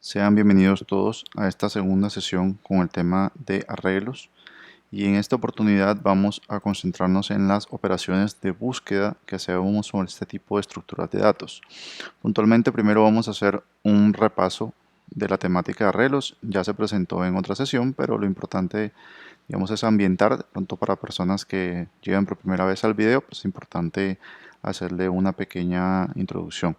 Sean bienvenidos todos a esta segunda sesión con el tema de arreglos y en esta oportunidad vamos a concentrarnos en las operaciones de búsqueda que hacemos sobre este tipo de estructuras de datos. Puntualmente primero vamos a hacer un repaso de la temática de arreglos. Ya se presentó en otra sesión, pero lo importante, digamos, es ambientar. De pronto para personas que llegan por primera vez al video, pues es importante hacerle una pequeña introducción.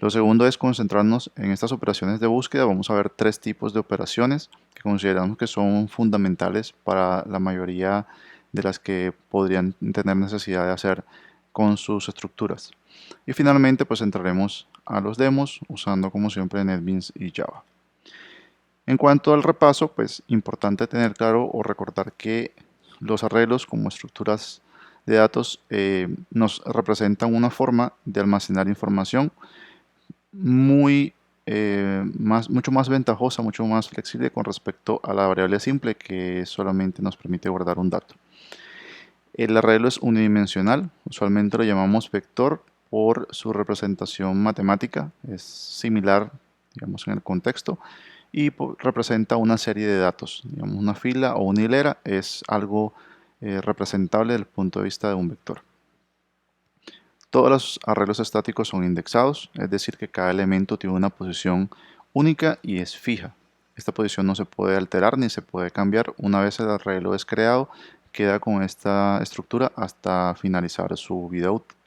Lo segundo es concentrarnos en estas operaciones de búsqueda. Vamos a ver tres tipos de operaciones que consideramos que son fundamentales para la mayoría de las que podrían tener necesidad de hacer con sus estructuras. Y finalmente pues entraremos a los demos usando como siempre NetBeans y Java. En cuanto al repaso, pues importante tener claro o recordar que los arreglos como estructuras de datos nos representan una forma de almacenar información muy, mucho más ventajosa, mucho más flexible con respecto a la variable simple que solamente nos permite guardar un dato. El arreglo es unidimensional, usualmente lo llamamos vector por su representación matemática, es similar, digamos, en el contexto y representa una serie de datos, digamos, una fila o una hilera es algo representable desde el punto de vista de un vector. Todos los arreglos estáticos son indexados, es decir, que cada elemento tiene una posición única y es fija. Esta posición no se puede alterar ni se puede cambiar. Una vez el arreglo es creado, queda con esta estructura hasta finalizar su vida útil.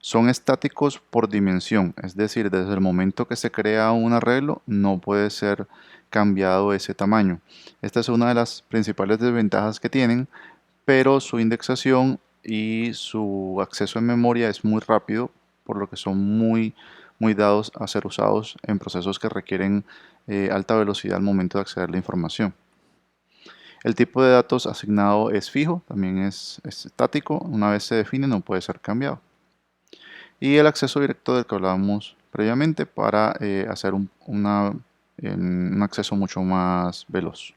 Son estáticos por dimensión, es decir, desde el momento que se crea un arreglo no puede ser cambiado ese tamaño. Esta es una de las principales desventajas que tienen, pero su indexación y su acceso en memoria es muy rápido, por lo que son muy dados a ser usados en procesos que requieren alta velocidad al momento de acceder a la información. El tipo de datos asignado es fijo, también es estático, una vez se define no puede ser cambiado. Y el acceso directo del que hablábamos previamente para hacer un acceso mucho más veloz.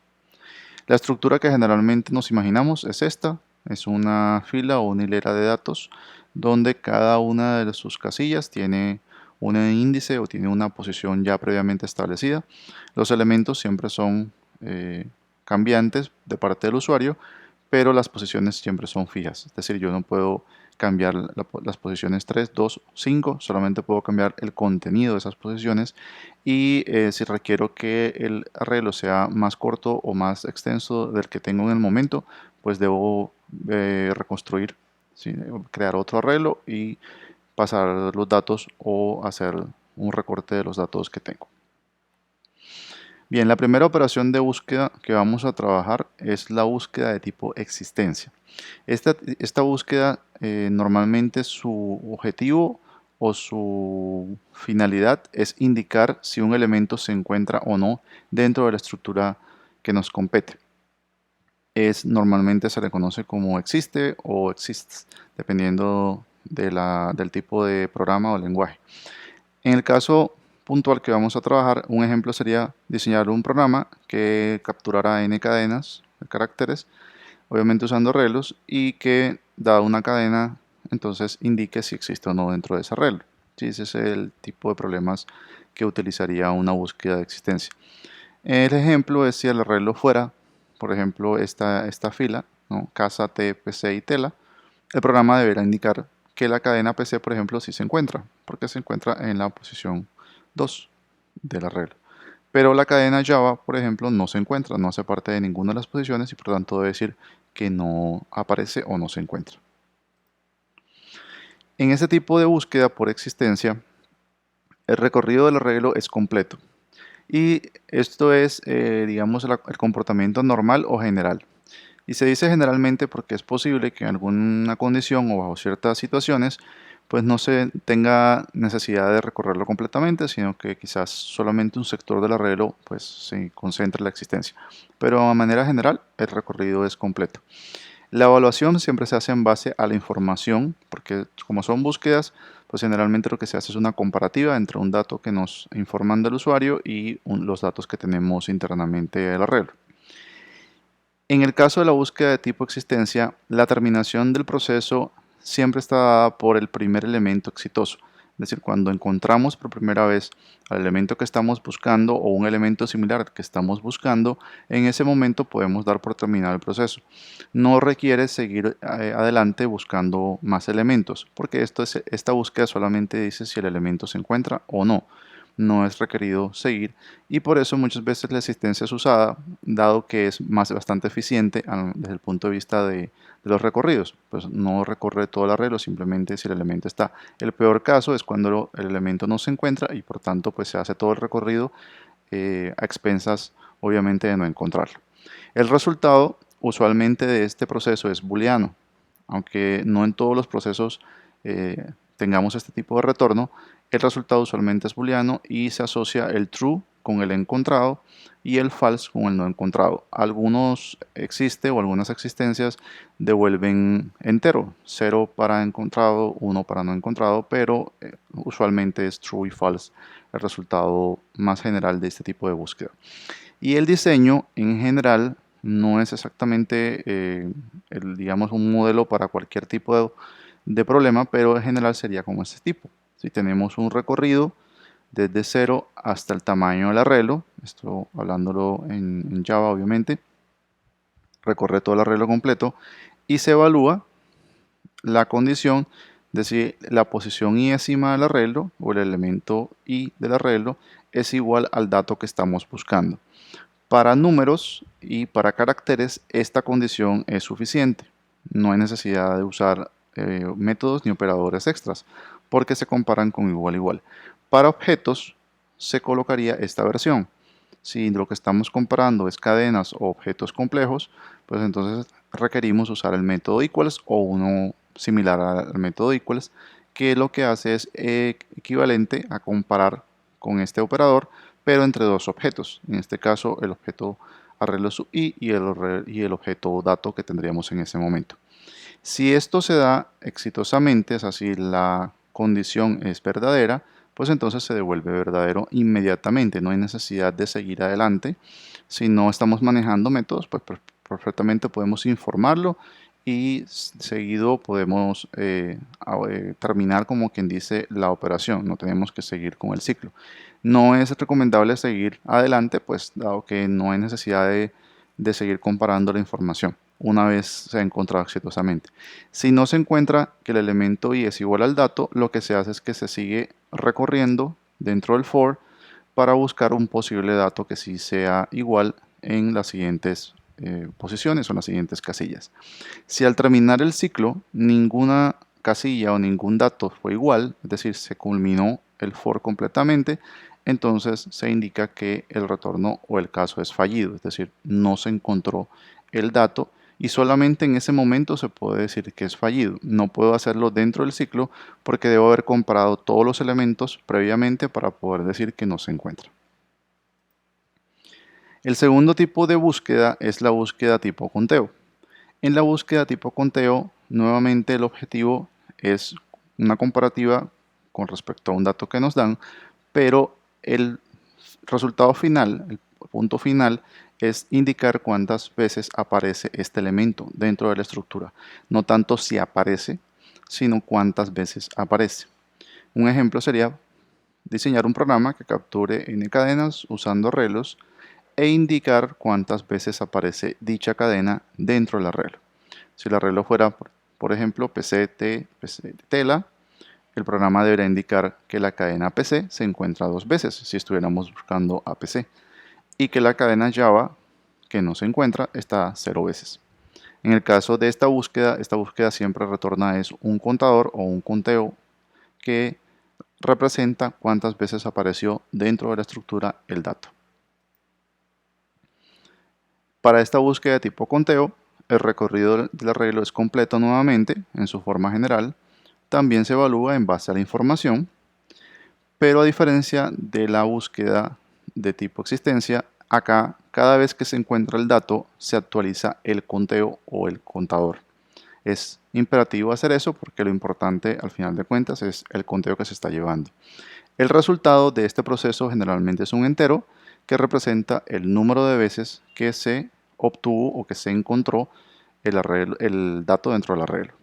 La estructura que generalmente nos imaginamos es esta, es una fila o una hilera de datos donde cada una de sus casillas tiene un índice o tiene una posición ya previamente establecida. Los elementos siempre son cambiantes de parte del usuario, pero las posiciones siempre son fijas. Es decir, yo no puedo cambiar las posiciones 3, 2, 5, solamente puedo cambiar el contenido de esas posiciones y si requiero que el arreglo sea más corto o más extenso del que tengo en el momento, pues debo reconstruir, ¿sí? Crear otro arreglo y pasar los datos o hacer un recorte de los datos que tengo. Bien, la primera operación de búsqueda que vamos a trabajar es la búsqueda de tipo existencia. Esta búsqueda normalmente su objetivo o su finalidad es indicar si un elemento se encuentra o no dentro de la estructura que nos compete. Normalmente se le conoce como existe o exists, dependiendo del tipo de programa o lenguaje. En el caso puntual que vamos a trabajar, un ejemplo sería diseñar un programa que capturara n cadenas de caracteres, obviamente usando arreglos, y que dada una cadena, entonces indique si existe o no dentro de ese arreglo. Sí, ese es el tipo de problemas que utilizaría una búsqueda de existencia. El ejemplo es si el arreglo fuera, por ejemplo, esta fila, ¿no? Casa, T, PC y tela. El programa deberá indicar que la cadena PC, por ejemplo, sí se encuentra, porque se encuentra en la posición 2 del arreglo. Pero la cadena Java, por ejemplo, no se encuentra, no hace parte de ninguna de las posiciones y por lo tanto debe decir que no aparece o no se encuentra. En este tipo de búsqueda por existencia, el recorrido del arreglo es completo. Y esto es, digamos, el comportamiento normal o general. Y se dice generalmente porque es posible que en alguna condición o bajo ciertas situaciones, pues no se tenga necesidad de recorrerlo completamente, sino que quizás solamente un sector del arreglo pues se concentre en la existencia. Pero de manera general, el recorrido es completo. La evaluación siempre se hace en base a la información, porque como son búsquedas, pues generalmente lo que se hace es una comparativa entre un dato que nos informan del usuario y los datos que tenemos internamente del arreglo. En el caso de la búsqueda de tipo existencia, la terminación del proceso siempre está dada por el primer elemento exitoso. Es decir, cuando encontramos por primera vez al elemento que estamos buscando o un elemento similar al que estamos buscando, en ese momento podemos dar por terminado el proceso. No requiere seguir adelante buscando más elementos, porque esta búsqueda solamente dice si el elemento se encuentra o no. No es requerido seguir y por eso muchas veces la existencia es usada, dado que es bastante eficiente desde el punto de vista de los recorridos. Pues no recorre todo el arreglo, simplemente si el elemento está. El peor caso es cuando el elemento no se encuentra y por tanto pues se hace todo el recorrido a expensas obviamente de no encontrarlo. El resultado usualmente de este proceso es booleano, aunque no en todos los procesos tengamos este tipo de retorno. El resultado usualmente es booleano y se asocia el true con el encontrado y el false con el no encontrado. Algunos existe o algunas existencias devuelven entero, 0 para encontrado, 1 para no encontrado, pero usualmente es true y false el resultado más general de este tipo de búsqueda. Y el diseño en general no es exactamente, digamos, un modelo para cualquier tipo de problema, pero en general sería como este tipo. Si tenemos un recorrido desde 0 hasta el tamaño del arreglo, esto hablándolo en Java obviamente, recorre todo el arreglo completo y se evalúa la condición de si la posición iésima del arreglo o el elemento i del arreglo es igual al dato que estamos buscando. Para números y para caracteres esta condición es suficiente. No hay necesidad de usar métodos ni operadores extras porque se comparan con igual a igual. Para objetos se colocaría esta versión. Si lo que estamos comparando es cadenas o objetos complejos, pues entonces requerimos usar el método equals o uno similar al método equals, que lo que hace es equivalente a comparar con este operador, pero entre dos objetos. En este caso, el objeto arreglo sub i y el objeto dato que tendríamos en ese momento. Si esto se da exitosamente, es así, la condición es verdadera, pues entonces se devuelve verdadero inmediatamente. No hay necesidad de seguir adelante. Si no estamos manejando métodos, pues perfectamente podemos informarlo y seguido podemos terminar como quien dice la operación. No tenemos que seguir con el ciclo. No es recomendable seguir adelante, pues dado que no hay necesidad de seguir comparando la información una vez se ha encontrado exitosamente. Si no se encuentra que el elemento i es igual al dato, lo que se hace es que se sigue recorriendo dentro del for para buscar un posible dato que sí sea igual en las siguientes posiciones o en las siguientes casillas. Si al terminar el ciclo ninguna casilla o ningún dato fue igual, es decir, se culminó el for completamente, entonces se indica que el retorno o el caso es fallido, es decir, no se encontró el dato y solamente en ese momento se puede decir que es fallido. No puedo hacerlo dentro del ciclo porque debo haber comparado todos los elementos previamente para poder decir que no se encuentra. El segundo tipo de búsqueda es la búsqueda tipo conteo. En la búsqueda tipo conteo, nuevamente el objetivo es una comparativa con respecto a un dato que nos dan, pero el resultado final, el punto final, es indicar cuántas veces aparece este elemento dentro de la estructura. No tanto si aparece, sino cuántas veces aparece. Un ejemplo sería diseñar un programa que capture n cadenas usando arreglos e indicar cuántas veces aparece dicha cadena dentro del arreglo. Si el arreglo fuera, por ejemplo, PC, PC tela, el programa debería indicar que la cadena PC se encuentra dos veces si estuviéramos buscando APC y que la cadena Java que no se encuentra está 0 veces. En el caso de esta búsqueda siempre retorna es un contador o un conteo que representa cuántas veces apareció dentro de la estructura el dato. Para esta búsqueda de tipo conteo, el recorrido del arreglo es completo nuevamente en su forma general. También se evalúa en base a la información, pero a diferencia de la búsqueda de tipo existencia, acá cada vez que se encuentra el dato se actualiza el conteo o el contador. Es imperativo hacer eso porque lo importante al final de cuentas es el conteo que se está llevando. El resultado de este proceso generalmente es un entero que representa el número de veces que se obtuvo o que se encontró el dato dentro del arreglo.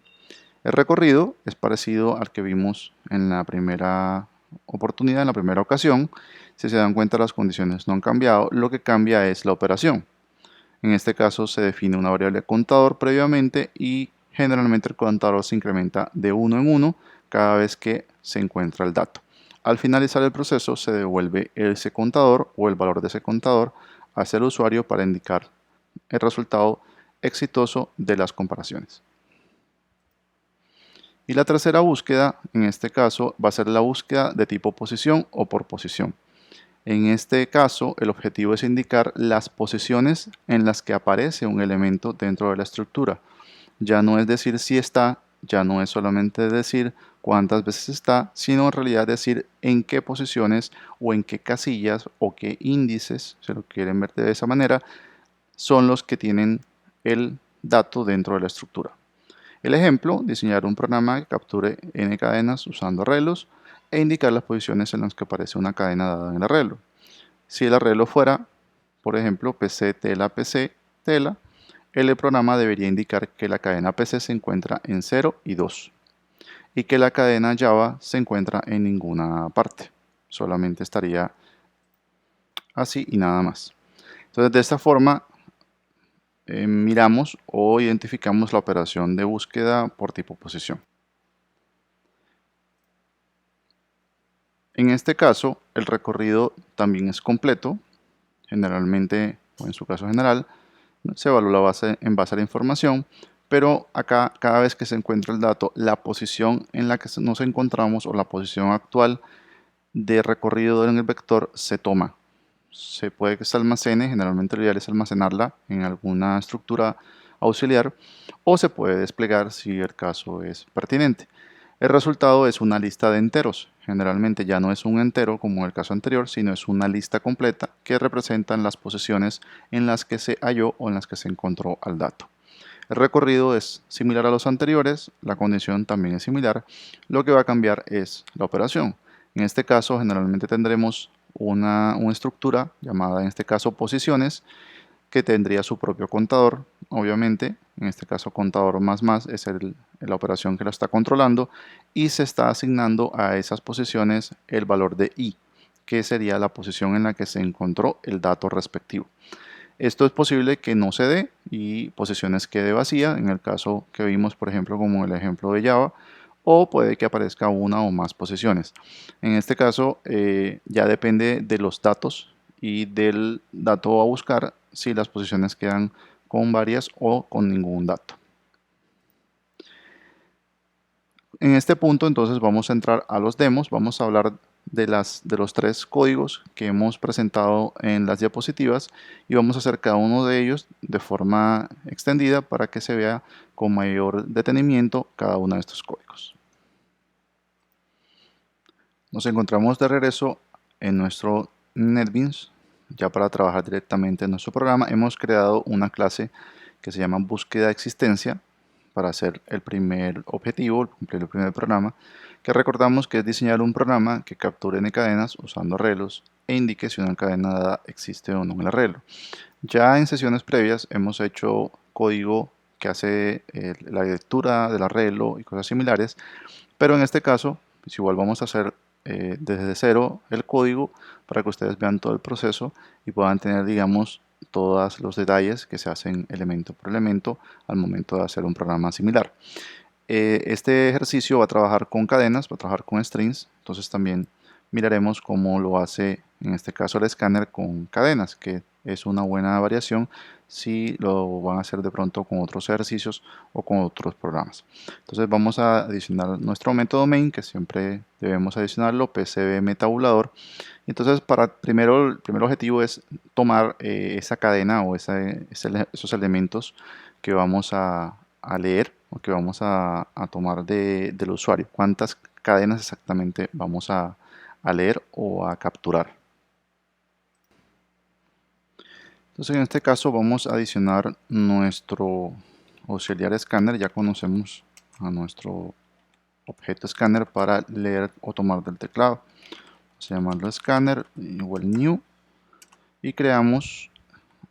El recorrido es parecido al que vimos en la primera oportunidad, en la primera ocasión. Si se dan cuenta, las condiciones no han cambiado, lo que cambia es la operación. En este caso se define una variable contador previamente y generalmente el contador se incrementa de uno en uno cada vez que se encuentra el dato. Al finalizar el proceso se devuelve ese contador o el valor de ese contador hacia el usuario para indicar el resultado exitoso de las comparaciones. Y la tercera búsqueda, en este caso, va a ser la búsqueda de tipo posición o por posición. En este caso, el objetivo es indicar las posiciones en las que aparece un elemento dentro de la estructura. Ya no es decir si está, ya no es solamente decir cuántas veces está, sino en realidad decir en qué posiciones o en qué casillas o qué índices, si lo quieren ver de esa manera, son los que tienen el dato dentro de la estructura. El ejemplo, diseñar un programa que capture n cadenas usando arreglos e indicar las posiciones en las que aparece una cadena dada en el arreglo. Si el arreglo fuera, por ejemplo, PC, tela, PC, tela, el programa debería indicar que la cadena PC se encuentra en 0 y 2 y que la cadena Java se encuentra en ninguna parte. Solamente estaría así y nada más. Entonces, de esta forma, miramos o identificamos la operación de búsqueda por tipo posición. En este caso, el recorrido también es completo. Generalmente, o en su caso general, se evalúa en base a la información, pero acá cada vez que se encuentra el dato, la posición en la que nos encontramos o la posición actual de recorrido en el vector se toma. Se puede que se almacene, generalmente lo ideal es almacenarla en alguna estructura auxiliar o se puede desplegar si el caso es pertinente. El resultado es una lista de enteros. Generalmente ya no es un entero como en el caso anterior, sino es una lista completa que representan las posiciones en las que se halló o en las que se encontró al dato. El recorrido es similar a los anteriores, la condición también es similar, lo que va a cambiar es la operación. En este caso generalmente tendremos una estructura llamada en este caso posiciones que tendría su propio contador, obviamente, en este caso contador más es la operación que lo está controlando y se está asignando a esas posiciones el valor de i, que sería la posición en la que se encontró el dato respectivo. Esto es posible que no se dé y posiciones quede vacía, en el caso que vimos, por ejemplo, como el ejemplo de Java, o puede que aparezca una o más posiciones. En este caso, ya depende de los datos y del dato a buscar si las posiciones quedan con varias o con ningún dato. En este punto entonces vamos a entrar a los demos, vamos a hablar de los tres códigos que hemos presentado en las diapositivas y vamos a hacer cada uno de ellos de forma extendida para que se vea con mayor detenimiento cada uno de estos códigos. Nos encontramos de regreso en nuestro NetBeans. Ya para trabajar directamente en nuestro programa hemos creado una clase que se llama búsqueda existencia para hacer el primer objetivo, cumplir el primer programa, que recordamos que es diseñar un programa que capture n cadenas usando arreglos e indique si una cadena dada existe o no en el arreglo. Ya en sesiones previas hemos hecho código que hace la lectura del arreglo y cosas similares, pero en este caso, pues igual vamos a hacer desde cero el código para que ustedes vean todo el proceso y puedan tener, digamos, todos los detalles que se hacen elemento por elemento al momento de hacer un programa similar. Este ejercicio va a trabajar con cadenas, va a trabajar con strings, entonces también miraremos cómo lo hace en este caso el escáner con cadenas, que es una buena variación si lo van a hacer de pronto con otros ejercicios o con otros programas. Entonces vamos a adicionar nuestro método main, que siempre debemos adicionarlo, pcbm tabulador. Entonces el primer objetivo es tomar esa cadena o esos elementos que vamos a leer o que vamos a tomar del usuario. ¿Cuántas cadenas exactamente vamos a leer o a capturar? Entonces en este caso vamos a adicionar nuestro auxiliar escáner. Ya conocemos a nuestro objeto escáner para leer o tomar del teclado. Vamos a llamarlo escáner igual new y creamos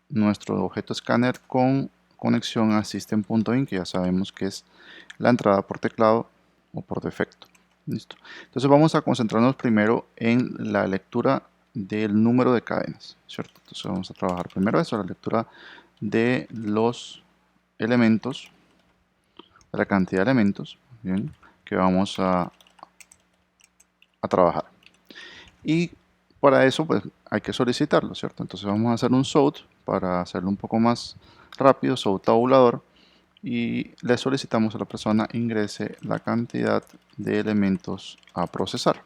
nuestro objeto escáner con conexión a system.in, que ya sabemos que es la entrada por teclado o por defecto. Listo. Entonces vamos a concentrarnos primero en la lectura del número de cadenas, ¿cierto? Entonces vamos a trabajar primero eso, la lectura de los elementos, de la cantidad de elementos, bien, que vamos a trabajar. Y para eso pues hay que solicitarlo, ¿cierto? Entonces vamos a hacer un sort para hacerlo un poco más rápido, sort tabulador, y le solicitamos a la persona ingrese la cantidad de elementos a procesar.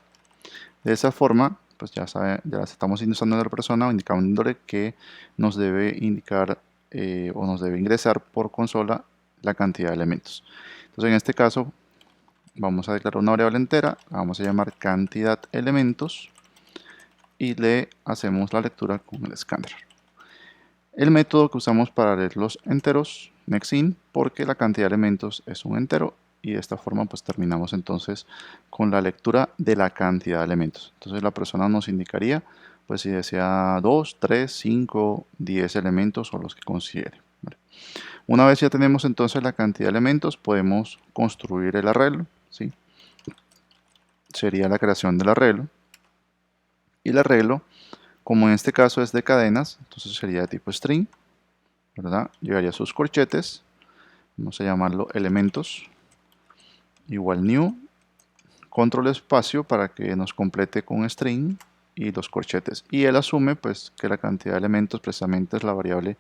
De esa forma, pues ya estamos indicando a la persona, indicándole que nos debe indicar o nos debe ingresar por consola la cantidad de elementos. Entonces en este caso vamos a declarar una variable entera, la vamos a llamar cantidad elementos y le hacemos la lectura con el escáner. El método que usamos para leer los enteros, nextIn, porque la cantidad de elementos es un entero y de esta forma pues terminamos entonces con la lectura de la cantidad de elementos. Entonces la persona nos indicaría pues si desea 2, 3, 5, 10 elementos o los que considere. ¿Vale? Una vez ya tenemos entonces la cantidad de elementos, podemos construir el arreglo, ¿sí? Sería la creación del arreglo. Y el arreglo, como en este caso es de cadenas, entonces sería de tipo string, ¿verdad? Llevaría sus corchetes, vamos a llamarlo elementos, igual new, control espacio para que nos complete con string y los corchetes. Y él asume pues que la cantidad de elementos precisamente es la variable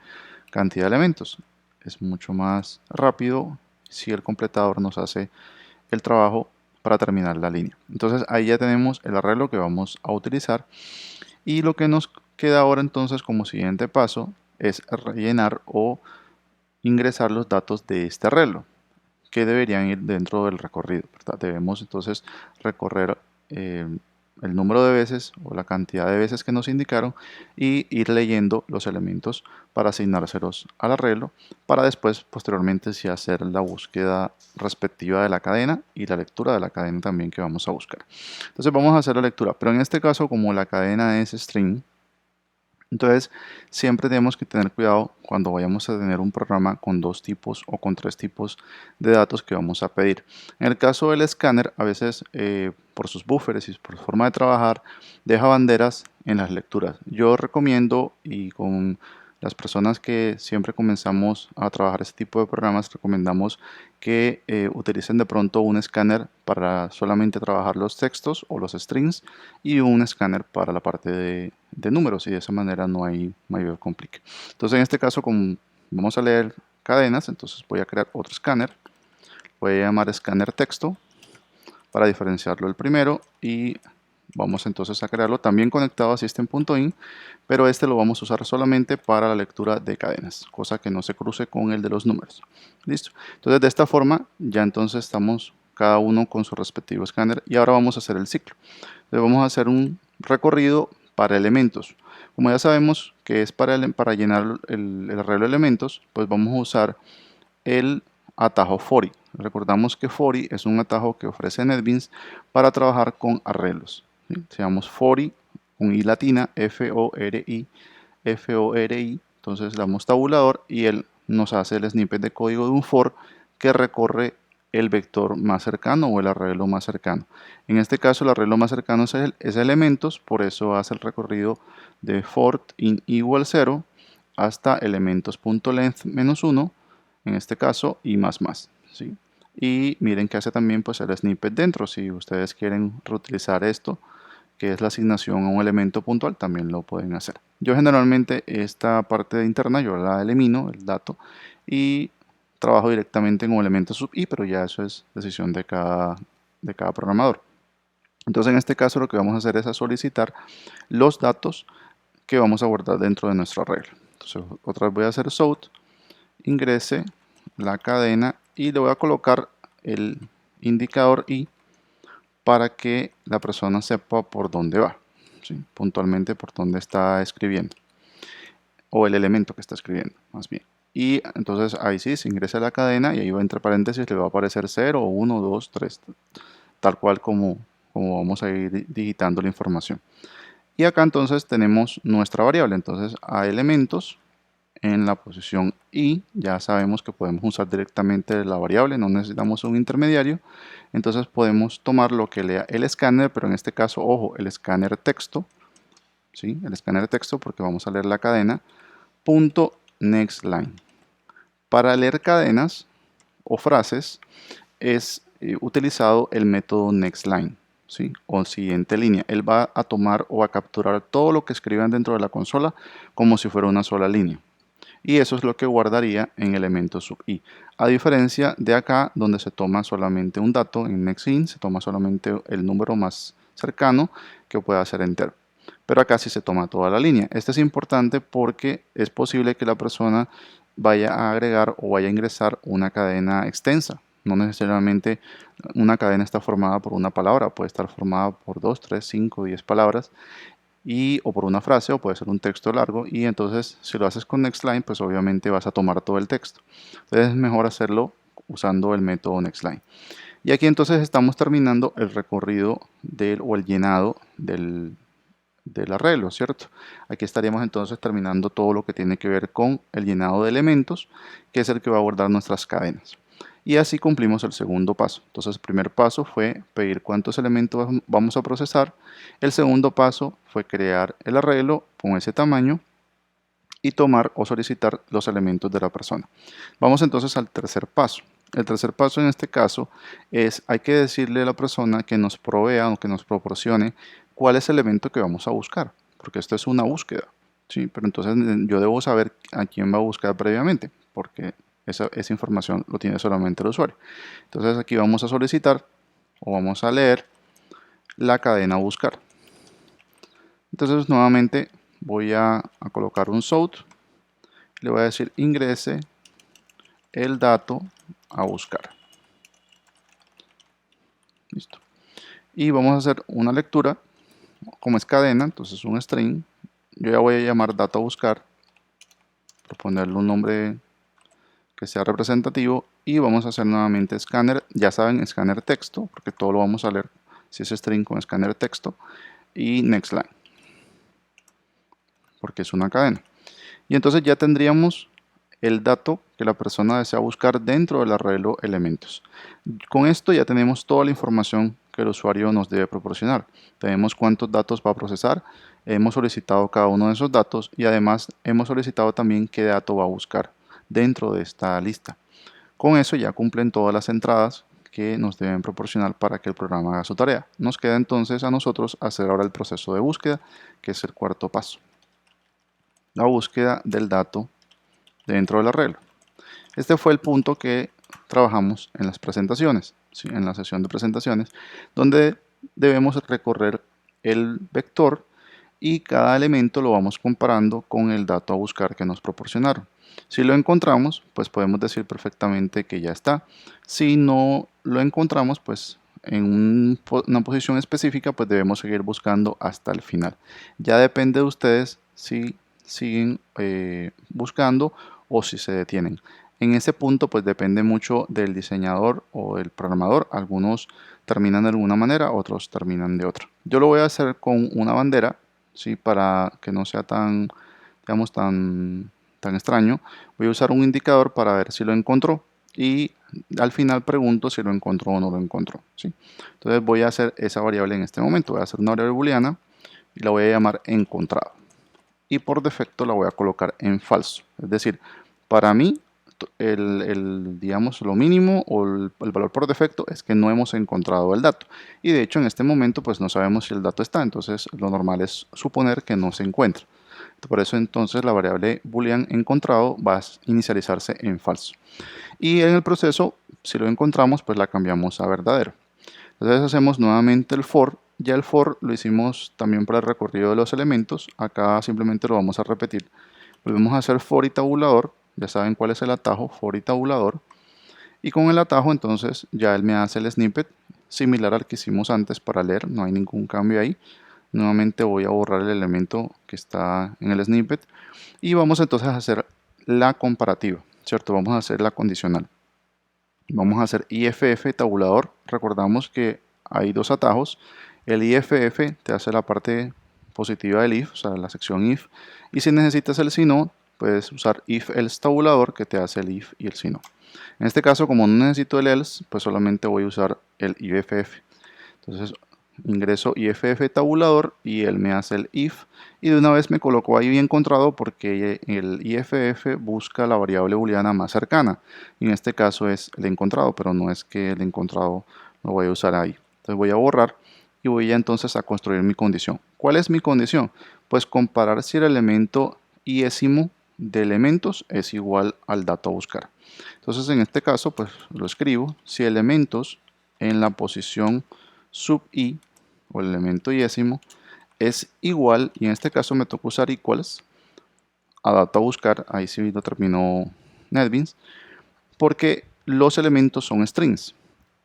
cantidad de elementos. Es mucho más rápido si el completador nos hace el trabajo para terminar la línea. Entonces ahí ya tenemos el arreglo que vamos a utilizar. Y lo que nos queda ahora entonces como siguiente paso es rellenar o ingresar los datos de este arreglo que deberían ir dentro del recorrido, ¿verdad? Debemos entonces recorrer el número de veces o la cantidad de veces que nos indicaron y ir leyendo los elementos para asignárselos al arreglo para después posteriormente sí hacer la búsqueda respectiva de la cadena y la lectura de la cadena también que vamos a buscar. Entonces vamos a hacer la lectura, pero en este caso como la cadena es string, entonces, siempre tenemos que tener cuidado cuando vayamos a tener un programa con dos tipos o con tres tipos de datos que vamos a pedir. En el caso del escáner, a veces por sus buffers y por su forma de trabajar, deja banderas en las lecturas. Yo recomiendo y con las personas que siempre comenzamos a trabajar este tipo de programas, recomendamos que utilicen de pronto un escáner para solamente trabajar los textos o los strings y un escáner para la parte de números y de esa manera no hay mayor complique. Entonces en este caso como vamos a leer cadenas, entonces voy a crear otro escáner, voy a llamar escáner texto para diferenciarlo del primero y vamos entonces a crearlo también conectado a system.in, pero este lo vamos a usar solamente para la lectura de cadenas, cosa que no se cruce con el de los números. Listo. Entonces de esta forma ya entonces estamos cada uno con su respectivo escáner y ahora vamos a hacer el ciclo. Entonces vamos a hacer un recorrido para elementos. Como ya sabemos que es para llenar el arreglo de elementos, pues vamos a usar el atajo FORI. Recordamos que FORI es un atajo que ofrece NetBeans para trabajar con arreglos. ¿Sí? Se llama FORI con I latina, F-O-R-I, F-O-R-I. Entonces le damos tabulador y él nos hace el snippet de código de un for que recorre el vector más cercano o el arreglo más cercano. En este caso el arreglo más cercano es elementos, por eso hace el recorrido de for in igual 0 hasta elementos.length menos 1, en este caso, y más más. ¿Sí? Y miren que hace también pues, el snippet dentro. Si ustedes quieren reutilizar esto, que es la asignación a un elemento puntual, también lo pueden hacer. Yo generalmente esta parte interna yo la elimino, el dato, y trabajo directamente en un elemento sub i, pero ya eso es decisión de cada programador. Entonces en este caso lo que vamos a hacer es a solicitar los datos que vamos a guardar dentro de nuestro arreglo. Entonces otra vez voy a hacer sort, ingrese la cadena y le voy a colocar el indicador i para que la persona sepa por dónde va, ¿sí? Puntualmente por dónde está escribiendo o el elemento que está escribiendo más bien. Y entonces ahí sí se ingresa a la cadena y ahí va entre paréntesis le va a aparecer 0, 1, 2, 3, tal cual como vamos a ir digitando la información. Y acá entonces tenemos nuestra variable, entonces a elementos en la posición I. Ya sabemos que podemos usar directamente la variable, no necesitamos un intermediario. Entonces podemos tomar lo que lea el escáner, pero en este caso, ojo, el escáner texto, ¿sí? El escáner texto, porque vamos a leer la cadena, punto next line. Para leer cadenas o frases es utilizado el método nextLine, ¿sí? O siguiente línea. Él va a tomar o a capturar todo lo que escriban dentro de la consola como si fuera una sola línea. Y eso es lo que guardaría en elemento sub i. A diferencia de acá, donde se toma solamente un dato, en nextIn se toma solamente el número más cercano que pueda ser entero. Pero acá sí se toma toda la línea. Este es importante porque es posible que la persona vaya a agregar o vaya a ingresar una cadena extensa. No necesariamente una cadena está formada por una palabra, puede estar formada por 2, 3, 5, 10 palabras o por una frase, o puede ser un texto largo, y entonces si lo haces con nextLine, pues obviamente vas a tomar todo el texto. Entonces es mejor hacerlo usando el método nextLine. Y aquí entonces estamos terminando el recorrido o el llenado del arreglo, ¿cierto? Aquí estaríamos entonces terminando todo lo que tiene que ver con el llenado de elementos, que es el que va a abordar nuestras cadenas. Y así cumplimos el segundo paso. Entonces el primer paso fue pedir cuántos elementos vamos a procesar. El segundo paso fue crear el arreglo con ese tamaño y tomar o solicitar los elementos de la persona. Vamos entonces al tercer paso. El tercer paso en este caso es, hay que decirle a la persona que nos provea o que nos proporcione cuál es el elemento que vamos a buscar, porque esto es una búsqueda, ¿sí? Pero entonces yo debo saber a quién va a buscar previamente, porque esa información lo tiene solamente el usuario. Entonces aquí vamos a solicitar o vamos a leer la cadena buscar. Entonces nuevamente voy a colocar un south, le voy a decir ingrese el dato a buscar. Listo. Y vamos a hacer una lectura, como es cadena, entonces un string. Yo ya voy a llamar dato a buscar, por ponerle un nombre que sea representativo, y vamos a hacer nuevamente escáner, ya saben, escáner texto, porque todo lo vamos a leer si es string con escáner texto, y next line, porque es una cadena. Y entonces ya tendríamos el dato que la persona desea buscar dentro del arreglo elementos. Con esto ya tenemos toda la información que el usuario nos debe proporcionar. Tenemos cuántos datos va a procesar, hemos solicitado cada uno de esos datos y además hemos solicitado también qué dato va a buscar dentro de esta lista. Con eso ya cumplen todas las entradas que nos deben proporcionar para que el programa haga su tarea. Nos queda entonces a nosotros hacer ahora el proceso de búsqueda, que es el cuarto paso. La búsqueda del dato dentro del arreglo. Este fue el punto que trabajamos en las presentaciones, ¿sí? En la sesión de presentaciones, donde debemos recorrer el vector y cada elemento lo vamos comparando con el dato a buscar que nos proporcionaron. Si lo encontramos, pues podemos decir perfectamente que ya está. Si no lo encontramos, pues en una posición específica, pues debemos seguir buscando hasta el final. Ya depende de ustedes si siguen buscando o si se detienen. En ese punto pues depende mucho del diseñador o del programador. Algunos terminan de alguna manera, otros terminan de otra. Yo lo voy a hacer con una bandera, ¿sí? Para que no sea tan, digamos, tan extraño. Voy a usar un indicador para ver si lo encontró y al final pregunto si lo encontró o no lo encontró, ¿sí? Entonces voy a hacer esa variable en este momento. Voy a hacer una variable booleana y la voy a llamar encontrado. Y por defecto la voy a colocar en falso. Es decir, para mí, digamos, lo mínimo o el valor por defecto es que no hemos encontrado el dato. Y de hecho, en este momento, pues no sabemos si el dato está. Entonces, lo normal es suponer que no se encuentra. Por eso, entonces, la variable boolean encontrado va a inicializarse en falso. Y en el proceso, si lo encontramos, pues la cambiamos a verdadero. Entonces hacemos nuevamente el for. Ya el for lo hicimos también para el recorrido de los elementos. Acá simplemente lo vamos a repetir. Volvemos a hacer for y tabulador. Ya saben cuál es el atajo, for y tabulador. Y con el atajo entonces ya él me hace el snippet similar al que hicimos antes para leer. No hay ningún cambio ahí. Nuevamente voy a borrar el elemento que está en el snippet. Y vamos entonces a hacer la comparativa, ¿cierto? Vamos a hacer la condicional. Vamos a hacer IFF tabulador. Recordamos que hay dos atajos. El IFF te hace la parte positiva del if, o sea, la sección if. Y si necesitas el si no, puedes usar if else tabulador, que te hace el if y el si no. En este caso, como no necesito el else, pues solamente voy a usar el iff. Entonces ingreso iff tabulador y él me hace el if, y de una vez me colocó ahí encontrado porque el iff busca la variable booleana más cercana, y en este caso es el encontrado, pero no es que el encontrado lo voy a usar ahí. Entonces voy a borrar y voy entonces a construir mi condición. ¿Cuál es mi condición? Pues comparar si el elemento iésimo de elementos es igual al dato a buscar. Entonces en este caso pues lo escribo: si elementos en la posición sub i, o el elemento iésimo, es igual, y en este caso me toca usar equals a dato a buscar, ahí sí lo terminó NetBeans, porque los elementos son strings.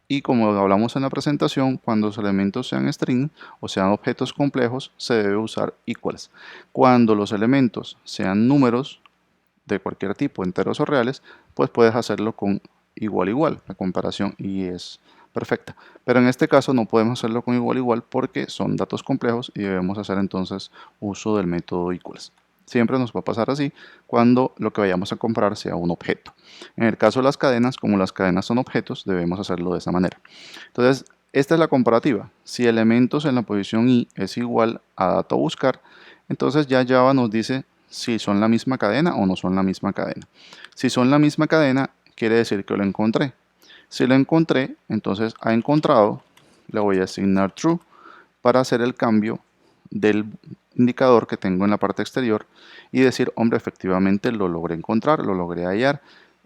Y como hablamos en la presentación, cuando los elementos sean strings o sean objetos complejos, se debe usar equals. Cuando los elementos sean números de cualquier tipo, enteros o reales, pues puedes hacerlo con igual igual, la comparación, y es perfecta. Pero en este caso no podemos hacerlo con igual igual porque son datos complejos y debemos hacer entonces uso del método equals. Siempre nos va a pasar así cuando lo que vayamos a comparar sea un objeto. En el caso de las cadenas, como las cadenas son objetos, debemos hacerlo de esa manera. Entonces, esta es la comparativa. Si elementos en la posición i es igual a dato a buscar, entonces ya Java nos dice si son la misma cadena o no son la misma cadena. Si son la misma cadena, quiere decir que lo encontré. Si lo encontré, entonces a encontrado le voy a asignar true para hacer el cambio del indicador que tengo en la parte exterior y decir, hombre, efectivamente lo logré encontrar, lo logré hallar,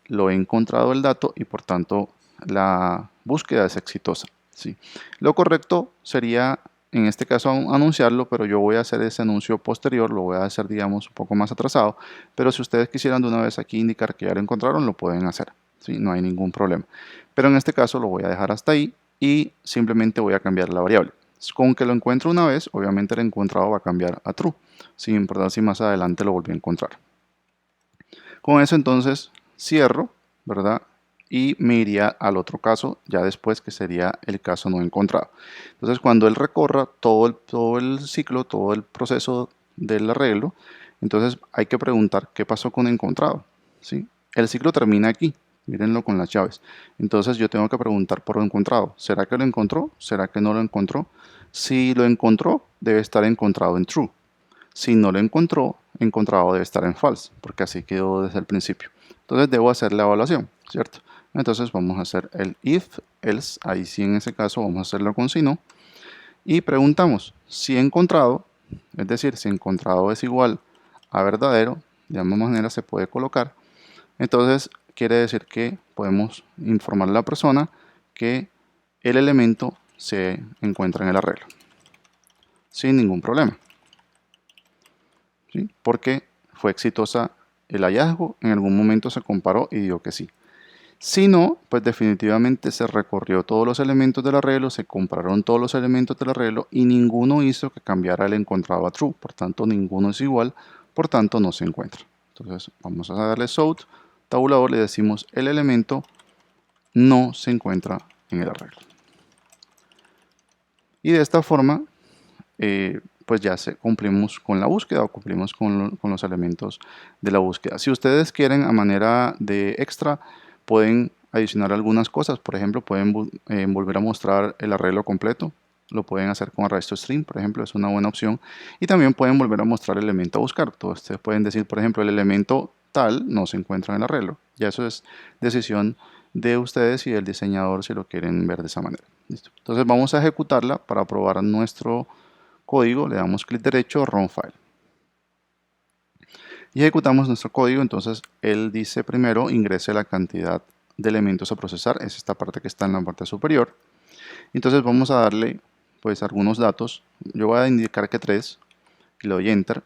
lo he encontrado el dato y por tanto la búsqueda es exitosa. ¿Sí? Lo correcto sería en este caso anunciarlo, pero yo voy a hacer ese anuncio posterior, lo voy a hacer digamos un poco más atrasado, pero si ustedes quisieran de una vez aquí indicar que ya lo encontraron, lo pueden hacer, ¿sí? No hay ningún problema. Pero en este caso lo voy a dejar hasta ahí y simplemente voy a cambiar la variable. Con que lo encuentro una vez, obviamente el encontrado va a cambiar a true, sin importar si más adelante lo volví a encontrar. Con eso entonces cierro, ¿verdad? Y me iría al otro caso ya después, que sería el caso no encontrado. Entonces cuando él recorra todo el ciclo, todo el proceso del arreglo, entonces hay que preguntar qué pasó con encontrado, ¿sí? El ciclo termina aquí, mírenlo con las llaves. Entonces yo tengo que preguntar por lo encontrado. ¿Será que lo encontró? ¿Será que no lo encontró? Si lo encontró, debe estar encontrado en true. Si no lo encontró, encontrado debe estar en false, porque así quedó desde el principio. Entonces debo hacer la evaluación, ¿cierto? Entonces vamos a hacer el if, else, ahí sí en ese caso vamos a hacerlo con si no, y preguntamos si encontrado, es decir, si encontrado es igual a verdadero, de ambas maneras se puede colocar, entonces quiere decir que podemos informar a la persona que el elemento se encuentra en el arreglo, sin ningún problema. ¿Sí? Porque fue exitosa el hallazgo, en algún momento se comparó y dio que sí. Si no, pues definitivamente se recorrió todos los elementos del arreglo, se compararon todos los elementos del arreglo y ninguno hizo que cambiara el encontrado a true, por tanto ninguno es igual, por tanto no se encuentra. Entonces vamos a darle south, tabulador, le decimos el elemento no se encuentra en el arreglo. Y de esta forma pues ya cumplimos con la búsqueda o cumplimos con los elementos de la búsqueda. Si ustedes quieren, a manera de extra, pueden adicionar algunas cosas. Por ejemplo, pueden volver a mostrar el arreglo completo. Lo pueden hacer con array to string, por ejemplo, es una buena opción. Y también pueden volver a mostrar el elemento a buscar. Entonces, ustedes pueden decir, por ejemplo, el elemento tal no se encuentra en el arreglo. Ya eso es decisión de ustedes y del diseñador si lo quieren ver de esa manera. ¿Listo? Entonces vamos a ejecutarla para probar nuestro código, le damos clic derecho, run file. Y ejecutamos nuestro código. Entonces él dice primero ingrese la cantidad de elementos a procesar, es esta parte que está en la parte superior. Entonces vamos a darle pues algunos datos, yo voy a indicar que 3 y le doy enter,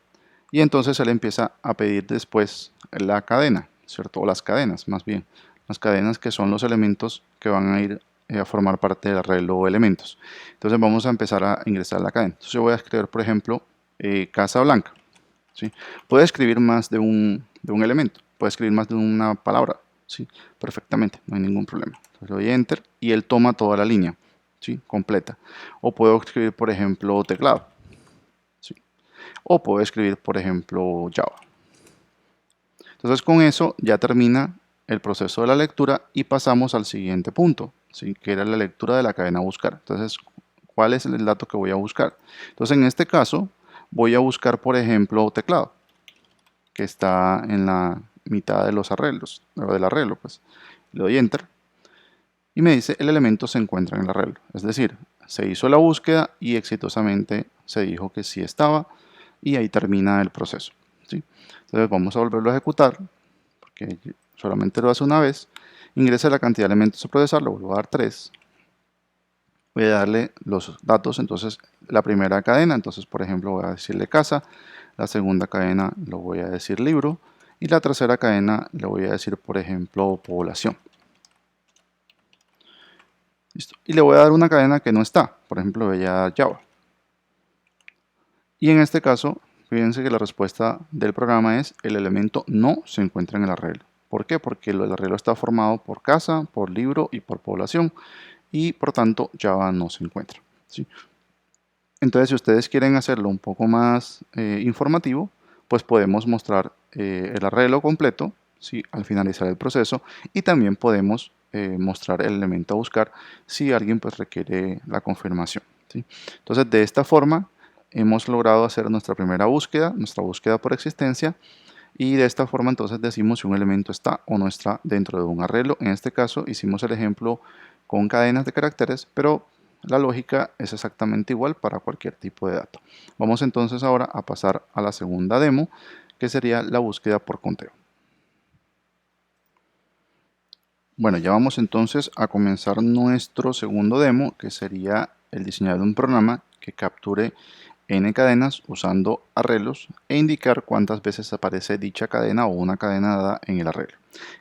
y entonces él empieza a pedir después la cadena, ¿cierto? O las cadenas más bien, las cadenas que son los elementos que van a ir a formar parte del arreglo o elementos. Entonces vamos a empezar a ingresar la cadena. Entonces yo voy a escribir, por ejemplo, Casa Blanca, ¿sí? Puede escribir más de un elemento, puede escribir más de una palabra, ¿sí? Perfectamente, no hay ningún problema. Entonces le doy enter y él toma toda la línea, ¿sí? Completa. O puedo escribir, por ejemplo, teclado, ¿sí? O puedo escribir, por ejemplo, Java. Entonces con eso ya termina el proceso de la lectura y pasamos al siguiente punto, ¿sí? Que era la lectura de la cadena buscar. Entonces, ¿cuál es el dato que voy a buscar? Entonces en este caso voy a buscar, por ejemplo, teclado, que está en la mitad de los arreglos, o del arreglo, pues. Le doy Enter y me dice el elemento se encuentra en el arreglo. Es decir, se hizo la búsqueda y exitosamente se dijo que sí estaba y ahí termina el proceso, ¿sí? Entonces vamos a volverlo a ejecutar porque solamente lo hace una vez. Ingresa la cantidad de elementos a procesar, le vuelvo a dar 3. Voy a darle los datos, entonces la primera cadena, entonces por ejemplo voy a decirle casa, la segunda cadena lo voy a decir libro y la tercera cadena le voy a decir por ejemplo población. Listo. Y le voy a dar una cadena que no está, por ejemplo voy a dar Java. Y en este caso, fíjense que la respuesta del programa es el elemento no se encuentra en el arreglo. ¿Por qué? Porque el arreglo está formado por casa, por libro y por población y por tanto Java no se encuentra, ¿sí? Entonces si ustedes quieren hacerlo un poco más informativo, pues podemos mostrar el arreglo completo, ¿sí? Al finalizar el proceso y también podemos mostrar el elemento a buscar si alguien pues requiere la confirmación, ¿sí? Entonces de esta forma hemos logrado hacer nuestra primera búsqueda, nuestra búsqueda por existencia, y de esta forma entonces decimos si un elemento está o no está dentro de un arreglo. En este caso hicimos el ejemplo con cadenas de caracteres, pero la lógica es exactamente igual para cualquier tipo de dato. Vamos entonces ahora a pasar a la segunda demo, que sería la búsqueda por conteo. Bueno, ya vamos entonces a comenzar nuestro segundo demo, que sería el diseñar de un programa que capture n cadenas usando arreglos e indicar cuántas veces aparece dicha cadena o una cadena dada en el arreglo.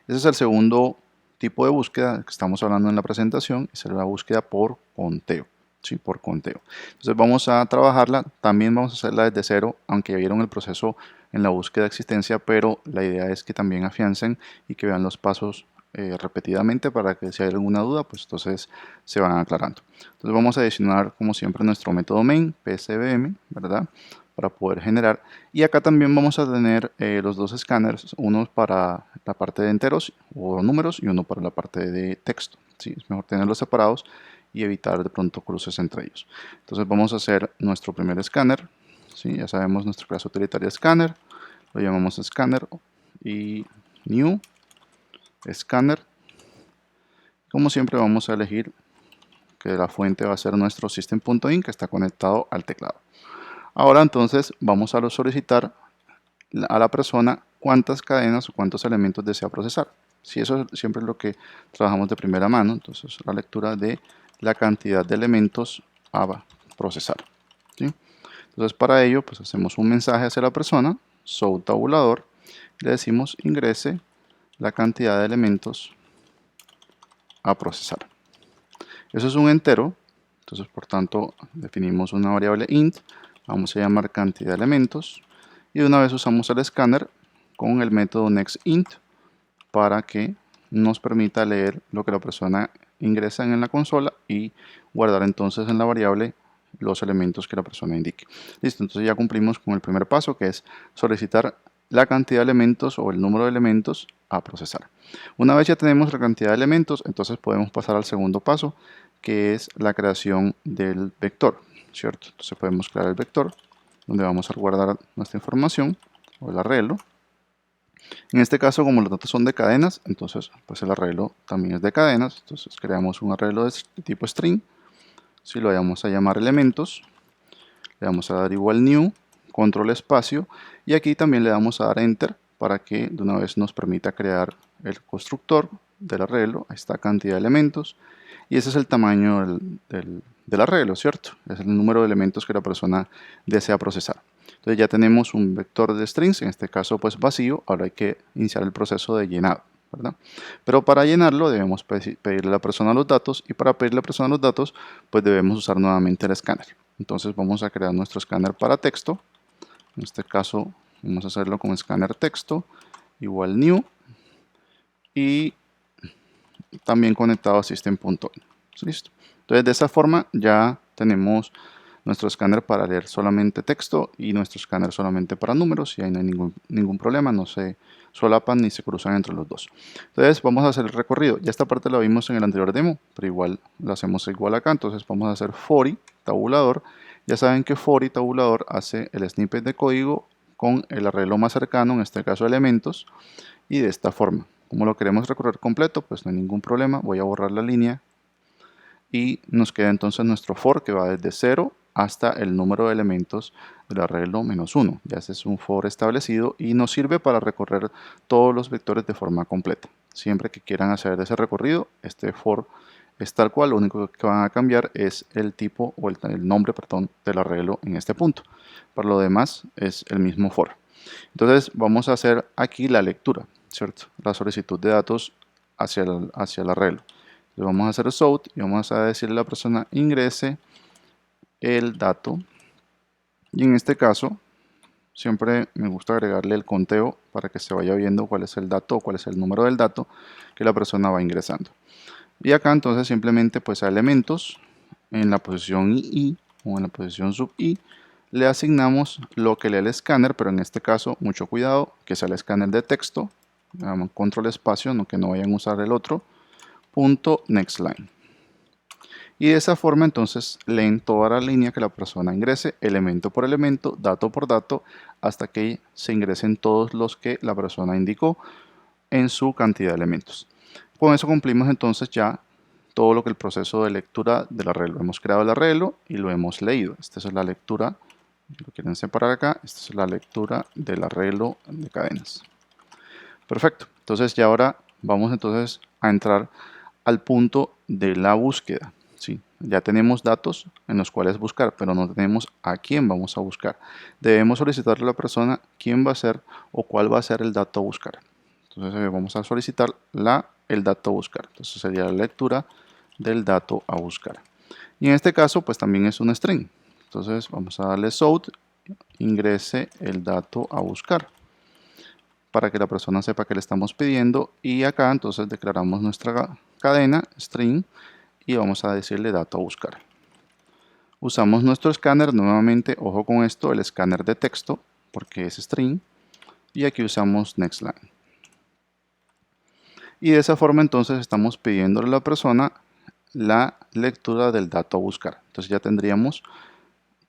Ese es el segundo tipo de búsqueda que estamos hablando en la presentación, es la búsqueda por conteo. Sí, por conteo. Entonces vamos a trabajarla, también vamos a hacerla desde cero, aunque ya vieron el proceso en la búsqueda de existencia, pero la idea es que también afiancen y que vean los pasos repetidamente para que si hay alguna duda, pues entonces se van aclarando. Entonces vamos a adicionar como siempre nuestro método main, psbm, ¿verdad? Para poder generar. Y acá también vamos a tener los dos escáneres, uno para la parte de enteros o números y uno para la parte de texto, ¿sí? Es mejor tenerlos separados y evitar de pronto cruces entre ellos. Entonces vamos a hacer nuestro primer escáner, ¿sí? Ya sabemos nuestra clase utilitaria escáner, lo llamamos escáner y new escáner. Como siempre vamos a elegir que la fuente va a ser nuestro system.in que está conectado al teclado. Ahora entonces vamos a solicitar a la persona cuántas cadenas o cuántos elementos desea procesar. Si eso siempre es lo que trabajamos de primera mano, entonces la lectura de la cantidad de elementos a procesar, ¿sí? Entonces para ello pues hacemos un mensaje hacia la persona, tabulador, le decimos ingrese la cantidad de elementos a procesar. Eso es un entero, entonces por tanto definimos una variable int, vamos a llamar cantidad de elementos y de una vez usamos el escáner con el método nextInt para que nos permita leer lo que la persona ingresa en la consola y guardar entonces en la variable los elementos que la persona indique. Listo, entonces ya cumplimos con el primer paso, que es solicitar la cantidad de elementos o el número de elementos a procesar. Una vez ya tenemos la cantidad de elementos, entonces podemos pasar al segundo paso, que es la creación del vector, ¿cierto? Entonces podemos crear el vector, donde vamos a guardar nuestra información o el arreglo. En este caso, como los datos son de cadenas, entonces pues el arreglo también es de cadenas. Entonces creamos un arreglo de tipo string. Si lo vamos a llamar elementos, le vamos a dar igual new, control espacio, y aquí también le vamos a dar enter para que de una vez nos permita crear el constructor del arreglo. Ahí está cantidad de elementos, y ese es el tamaño del arreglo, ¿cierto? Es el número de elementos que la persona desea procesar. Entonces ya tenemos un vector de strings, en este caso pues vacío. Ahora hay que iniciar el proceso de llenado, ¿verdad? Pero para llenarlo debemos pedirle a la persona los datos, y para pedirle a la persona los datos pues debemos usar nuevamente el escáner. Entonces vamos a crear nuestro escáner para texto. En este caso vamos a hacerlo con escáner texto igual new y también conectado a system.in. Listo. Entonces de esa forma ya tenemos nuestro escáner para leer solamente texto y nuestro escáner solamente para números, y ahí no hay ningún problema, no se solapan ni se cruzan entre los dos. Entonces vamos a hacer el recorrido. Ya esta parte la vimos en el anterior demo, pero igual la hacemos igual acá. Entonces vamos a hacer for i tabulador. Ya saben que for i tabulador hace el snippet de código con el arreglo más cercano, en este caso elementos, y de esta forma. Como lo queremos recorrer completo, pues no hay ningún problema. Voy a borrar la línea y nos queda entonces nuestro for, que va desde 0 hasta el número de elementos del arreglo -1. Ya ese es un for establecido y nos sirve para recorrer todos los vectores de forma completa. Siempre que quieran hacer ese recorrido, este for es tal cual. Lo único que van a cambiar es el tipo o el nombre, perdón, del arreglo en este punto. Para lo demás es el mismo for. Entonces vamos a hacer aquí la lectura, ¿cierto? La solicitud de datos hacia el arreglo. Entonces vamos a hacer south y vamos a decirle a la persona ingrese el dato. Y en este caso siempre me gusta agregarle el conteo para que se vaya viendo cuál es el dato o cuál es el número del dato que la persona va ingresando. Y acá entonces simplemente pues a elementos en la posición i o en la posición sub i le asignamos lo que lee el escáner, pero en este caso mucho cuidado que sea el escáner de texto, control espacio, no, que no vayan a usar el otro, punto next line. Y de esa forma entonces leen toda la línea que la persona ingrese, elemento por elemento, dato por dato, hasta que se ingresen todos los que la persona indicó en su cantidad de elementos. Con eso cumplimos entonces ya todo lo que el proceso de lectura del arreglo. Hemos creado el arreglo y lo hemos leído. Esta es la lectura, lo quieren separar acá, esta es la lectura del arreglo de cadenas. Perfecto, entonces ya ahora vamos entonces a entrar al punto de la búsqueda. Sí, ya tenemos datos en los cuales buscar, pero no tenemos a quién vamos a buscar. Debemos solicitarle a la persona quién va a ser o cuál va a ser el dato a buscar. Entonces vamos a solicitar el dato a buscar. Entonces sería la lectura del dato a buscar. Y en este caso pues también es un string. Entonces vamos a darle south, ingrese el dato a buscar, para que la persona sepa que le estamos pidiendo. Y acá entonces declaramos nuestra cadena string y vamos a decirle dato a buscar. Usamos nuestro escáner nuevamente, ojo con esto, el escáner de texto porque es string, y aquí usamos next line. Y de esa forma entonces estamos pidiéndole a la persona la lectura del dato a buscar. Entonces ya tendríamos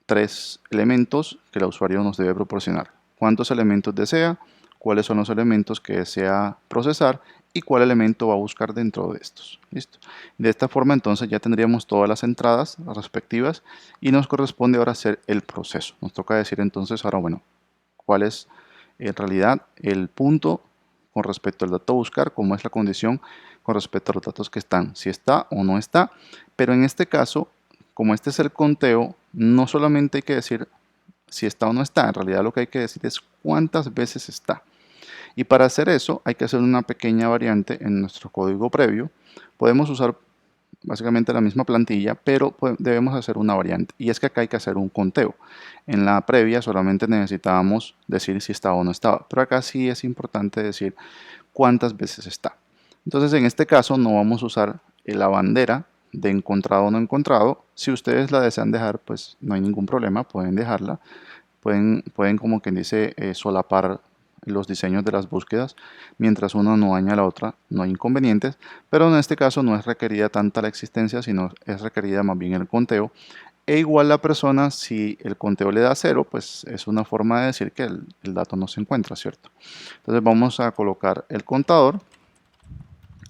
3 elementos que el usuario nos debe proporcionar. ¿Cuántos elementos desea? ¿Cuáles son los elementos que desea procesar? Y cuál elemento va a buscar dentro de estos. ¿Listo? De esta forma entonces ya tendríamos todas las entradas respectivas y nos corresponde ahora hacer el proceso. Nos toca decir entonces ahora, bueno, cuál es en realidad el punto con respecto al dato a buscar, cómo es la condición con respecto a los datos que están, si está o no está. Pero en este caso, como este es el conteo, no solamente hay que decir si está o no está, en realidad lo que hay que decir es cuántas veces está. Y para hacer eso hay que hacer una pequeña variante en nuestro código previo. Podemos usar básicamente la misma plantilla, pero debemos hacer una variante. Y es que acá hay que hacer un conteo. En la previa solamente necesitábamos decir si estaba o no estaba, pero acá sí es importante decir cuántas veces está. Entonces en este caso no vamos a usar la bandera de encontrado o no encontrado. Si ustedes la desean dejar, pues no hay ningún problema, pueden dejarla. Pueden como quien dice, solapar los diseños de las búsquedas mientras una no daña a la otra, no hay inconvenientes, pero en este caso no es requerida tanta la existencia, sino es requerida más bien el conteo. E igual la persona, si el conteo le da 0, pues es una forma de decir que el dato no se encuentra, ¿cierto? Entonces vamos a colocar el contador,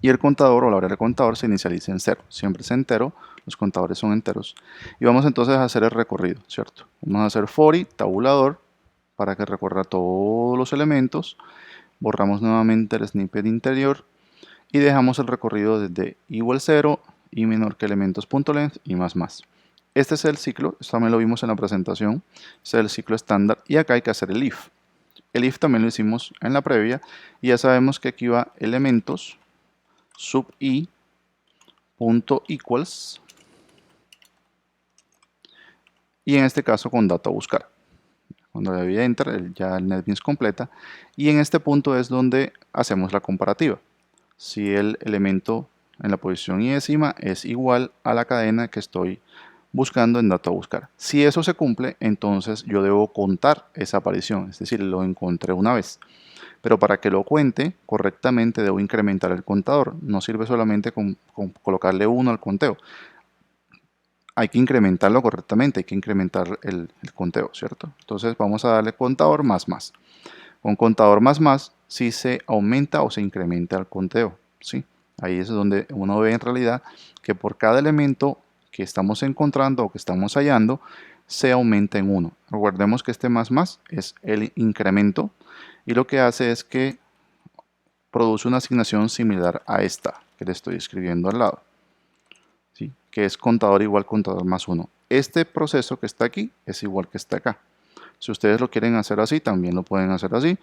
y el contador o la variable contador se inicializa en 0. Siempre es entero, los contadores son enteros. Y vamos entonces a hacer el recorrido, ¿cierto? Vamos a hacer for i tabulador para que recorra todos los elementos. Borramos nuevamente el snippet interior y dejamos el recorrido desde igual 0 y menor que elementos.length y más. Este es el ciclo, esto también lo vimos en la presentación, este es el ciclo estándar y acá hay que hacer el if. El if también lo hicimos en la previa y ya sabemos que aquí va elementos sub i punto equals y en este caso con dato a buscar. Cuando le doy enter ya el NetBeans completa y en este punto es donde hacemos la comparativa. Si el elemento en la posición y décima es igual a la cadena que estoy buscando en dato a buscar. Si eso se cumple, entonces yo debo contar esa aparición, es decir, lo encontré una vez. Pero para que lo cuente correctamente debo incrementar el contador. No sirve solamente con colocarle 1 al conteo. Hay que incrementarlo correctamente, hay que incrementar el conteo, ¿cierto? Entonces vamos a darle contador más más. Con contador más más, si se aumenta o se incrementa el conteo, ¿sí? Ahí es donde uno ve en realidad que por cada elemento que estamos encontrando o que estamos hallando, se aumenta en 1. Recordemos que este más más es el incremento y lo que hace es que produce una asignación similar a esta que le estoy escribiendo al lado, ¿sí? Que es contador igual contador más 1. Este proceso que está aquí es igual que está acá. Si ustedes lo quieren hacer así, también lo pueden hacer así.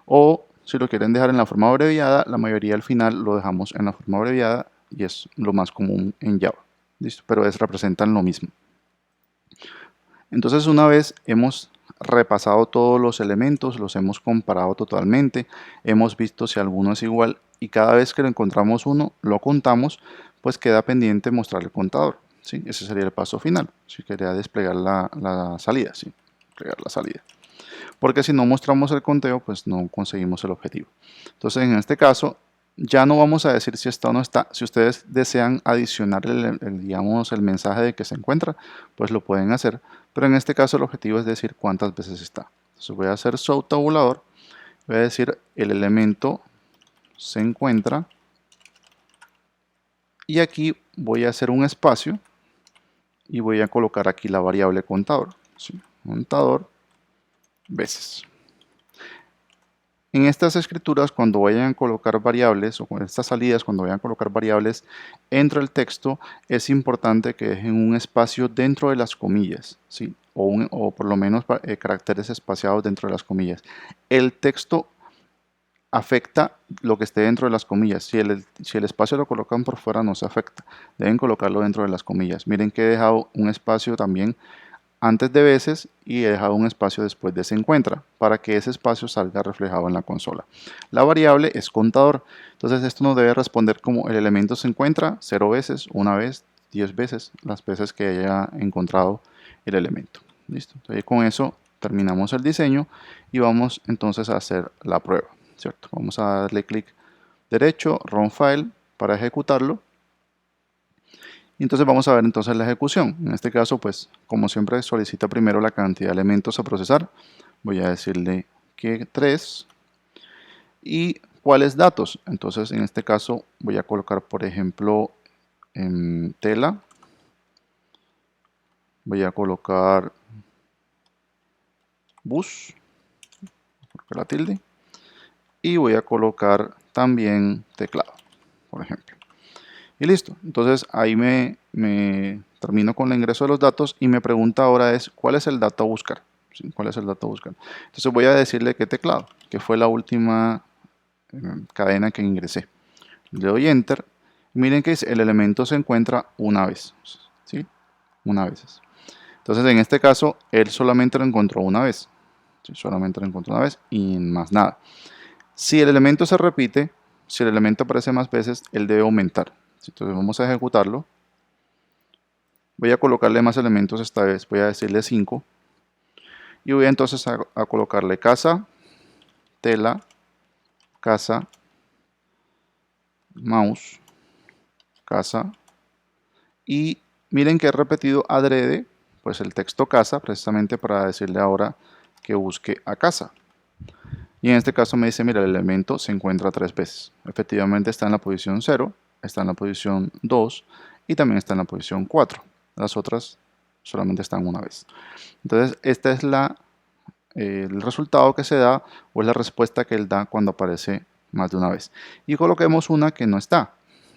O si lo quieren dejar en la forma abreviada, la mayoría al final lo dejamos en la forma abreviada y es lo más común en Java. ¿Listo? Pero representan lo mismo. Entonces, una vez hemos repasado todos los elementos, los hemos comparado totalmente, hemos visto si alguno es igual y cada vez que lo encontramos uno, lo contamos, pues queda pendiente mostrar el contador, ¿sí? Ese sería el paso final, si quería desplegar la salida, ¿sí? Desplegar la salida. Porque si no mostramos el conteo, pues no conseguimos el objetivo. Entonces, en este caso, ya no vamos a decir si está o no está. Si ustedes desean adicionar digamos, el mensaje de que se encuentra, pues lo pueden hacer. Pero en este caso el objetivo es decir cuántas veces está. Entonces voy a hacer show tabulador. Voy a decir el elemento se encuentra. Y aquí voy a hacer un espacio. Y voy a colocar aquí la variable contador. ¿Sí? Contador veces. En estas escrituras, cuando vayan a colocar variables, o con estas salidas, cuando vayan a colocar variables entre el texto, es importante que dejen un espacio dentro de las comillas, ¿sí? O por lo menos caracteres espaciados dentro de las comillas. El texto afecta lo que esté dentro de las comillas. Si el espacio lo colocan por fuera, no se afecta. Deben colocarlo dentro de las comillas. Miren que he dejado un espacio también antes de veces y he dejado un espacio después de se encuentra para que ese espacio salga reflejado en la consola. La variable es contador, entonces esto nos debe responder como el elemento se encuentra 0 veces, 1 vez, 10 veces, las veces que haya encontrado el elemento. Listo, entonces con eso terminamos el diseño y vamos entonces a hacer la prueba, ¿cierto? Vamos a darle clic derecho, Run File para ejecutarlo. Y entonces vamos a ver entonces la ejecución. En este caso, pues, como siempre, solicita primero la cantidad de elementos a procesar. Voy a decirle que 3. ¿Y cuáles datos? Entonces, en este caso, voy a colocar, por ejemplo, en tela. Voy a colocar bus, la tilde. Y voy a colocar también teclado, por ejemplo. Y listo. Entonces ahí me termino con el ingreso de los datos y me pregunta ahora es ¿cuál es el dato a buscar? ¿Sí? ¿Cuál es el dato a buscar? Entonces voy a decirle qué teclado, que fue la última cadena que ingresé. Le doy Enter. Miren que el elemento se encuentra una vez. ¿Sí? Una vez. Entonces en este caso él solamente lo encontró una vez. ¿Sí? Solamente lo encontró una vez y más nada. Si el elemento se repite, si el elemento aparece más veces, él debe aumentar. Entonces vamos a ejecutarlo. Voy a colocarle más elementos esta vez. Voy a decirle 5. Y voy entonces a colocarle casa, tela, casa, mouse, casa. Y miren que he repetido adrede, pues el texto casa, precisamente para decirle ahora que busque a casa. Y en este caso me dice, mira, el elemento se encuentra 3 veces. Efectivamente está en la posición 0, está en la posición 2 y también está en la posición 4. Las otras solamente están una vez. Entonces, este es el resultado que se da o es la respuesta que él da cuando aparece más de una vez. Y coloquemos una que no está.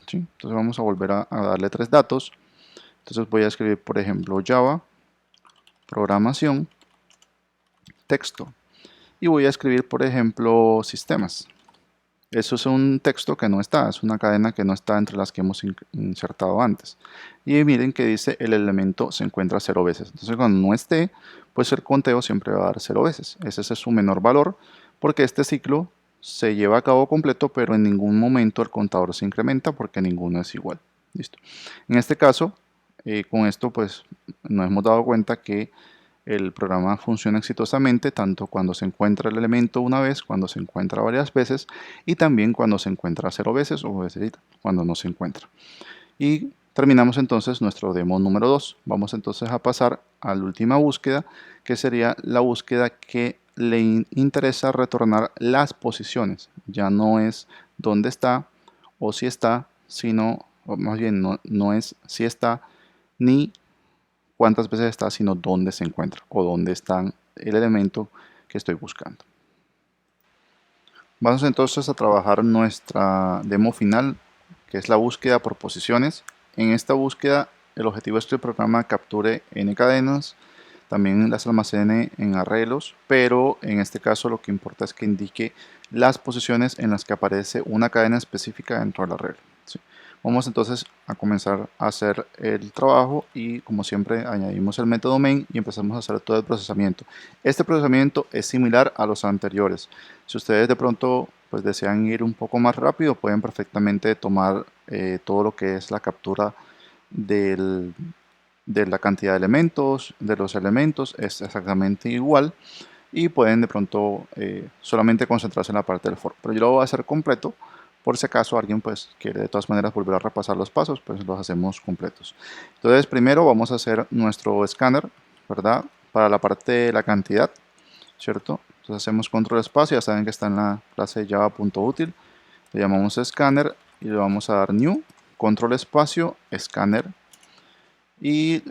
¿Sí? Entonces vamos a volver a darle 3 datos. Entonces voy a escribir, por ejemplo, Java, programación, texto. Y voy a escribir, por ejemplo, sistemas. Eso es un texto que no está, es una cadena que no está entre las que hemos insertado antes. Y miren que dice el elemento se encuentra 0 veces. Entonces cuando no esté, pues el conteo siempre va a dar 0 veces. Ese es su menor valor porque este ciclo se lleva a cabo completo, pero en ningún momento el contador se incrementa porque ninguno es igual. Listo. En este caso, Con esto pues nos hemos dado cuenta que el programa funciona exitosamente tanto cuando se encuentra el elemento una vez, cuando se encuentra varias veces y también cuando se encuentra 0 veces o decir, cuando no se encuentra. Y terminamos entonces nuestro demo número 2. Vamos entonces a pasar a la última búsqueda, que sería la búsqueda que le interesa retornar las posiciones. Ya no es dónde está o si está, sino, o más bien no es si está ni cuántas veces está, sino dónde se encuentra o dónde está el elemento que estoy buscando. Vamos entonces a trabajar nuestra demo final, que es la búsqueda por posiciones. En esta búsqueda, el objetivo es que el programa capture n cadenas, también las almacene en arreglos, pero en este caso lo que importa es que indique las posiciones en las que aparece una cadena específica dentro del arreglo. ¿Sí? Vamos entonces a comenzar a hacer el trabajo y como siempre añadimos el método main y empezamos a hacer todo el procesamiento. Este procesamiento es similar a los anteriores. Si ustedes de pronto pues desean ir un poco más rápido, pueden perfectamente tomar todo lo que es la captura de la cantidad de elementos, de los elementos, es exactamente igual y pueden de pronto solamente concentrarse en la parte del for. Pero yo lo voy a hacer completo por si acaso alguien pues quiere de todas maneras volver a repasar los pasos, pues los hacemos completos. Entonces primero vamos a hacer nuestro escáner, ¿verdad? Para la parte de la cantidad, ¿cierto? Entonces hacemos control espacio, ya saben que está en la clase java.util, le llamamos escáner y le vamos a dar new, control espacio, escáner y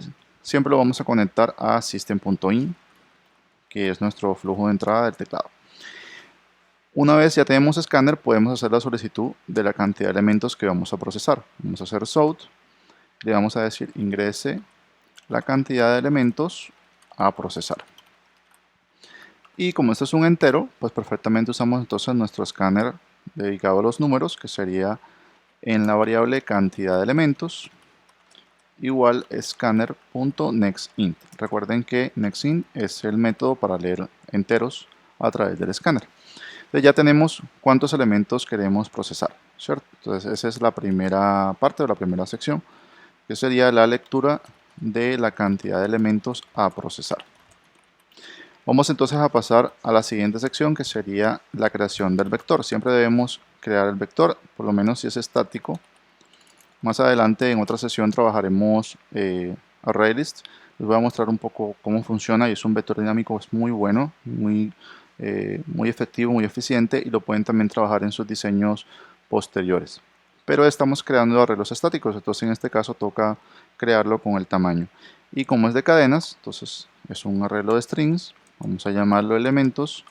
siempre lo vamos a conectar a system.in, que es nuestro flujo de entrada del teclado. Una vez ya tenemos escáner, podemos hacer la solicitud de la cantidad de elementos que vamos a procesar. Vamos a hacer south, le vamos a decir ingrese la cantidad de elementos a procesar. Y como esto es un entero, pues perfectamente usamos entonces nuestro escáner dedicado a los números, que sería en la variable cantidad de elementos, igual scanner.nextInt. Recuerden que nextInt es el método para leer enteros a través del escáner. Entonces ya tenemos cuántos elementos queremos procesar, ¿cierto? Entonces esa es la primera parte o la primera sección, que sería la lectura de la cantidad de elementos a procesar. Vamos entonces a pasar a la siguiente sección, que sería la creación del vector. Siempre debemos crear el vector, por lo menos si es estático. Más adelante en otra sesión trabajaremos ArrayList. Les voy a mostrar un poco cómo funciona y es un vector dinámico, es muy bueno, muy efectivo, muy eficiente y lo pueden también trabajar en sus diseños posteriores. Pero estamos creando arreglos estáticos, entonces en este caso toca crearlo con el tamaño. Y como es de cadenas, entonces es un arreglo de strings, vamos a llamarlo elementos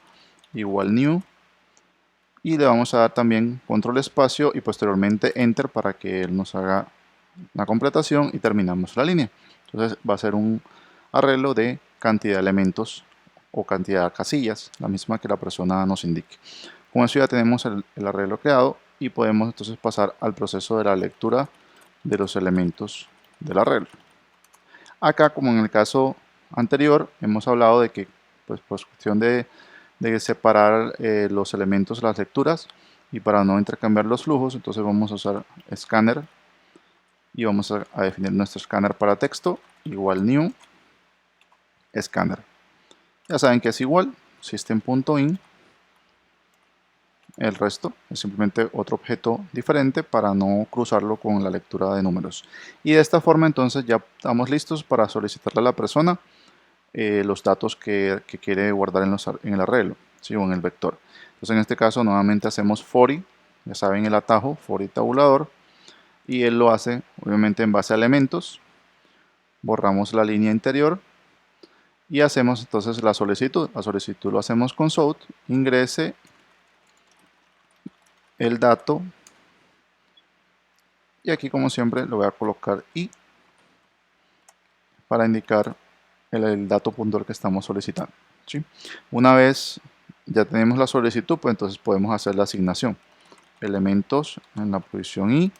igual new y le vamos a dar también control espacio y posteriormente enter para que él nos haga la completación y terminamos la línea. Entonces va a ser un arreglo de cantidad de elementos o cantidad de casillas, la misma que la persona nos indique. Con eso ya tenemos el arreglo creado y podemos entonces pasar al proceso de la lectura de los elementos del arreglo. Acá, como en el caso anterior, hemos hablado de que pues cuestión de separar los elementos, las lecturas, y para no intercambiar los flujos, entonces vamos a usar scanner y vamos a definir nuestro escáner para texto igual new scanner. Ya saben que es igual system.in, el resto es simplemente otro objeto diferente para no cruzarlo con la lectura de números. Y de esta forma entonces ya estamos listos para solicitarle a la persona los datos que quiere guardar en el arreglo, ¿sí? O en el vector. Entonces en este caso nuevamente hacemos for i, ya saben el atajo, for i tabulador, y él lo hace obviamente en base a elementos. Borramos la línea interior y hacemos entonces la solicitud. La solicitud lo hacemos con south, ingrese el dato y aquí como siempre le voy a colocar i para indicar el dato puntual que estamos solicitando, ¿sí? Una vez ya tenemos la solicitud, pues entonces podemos hacer la asignación. Elementos en la posición i,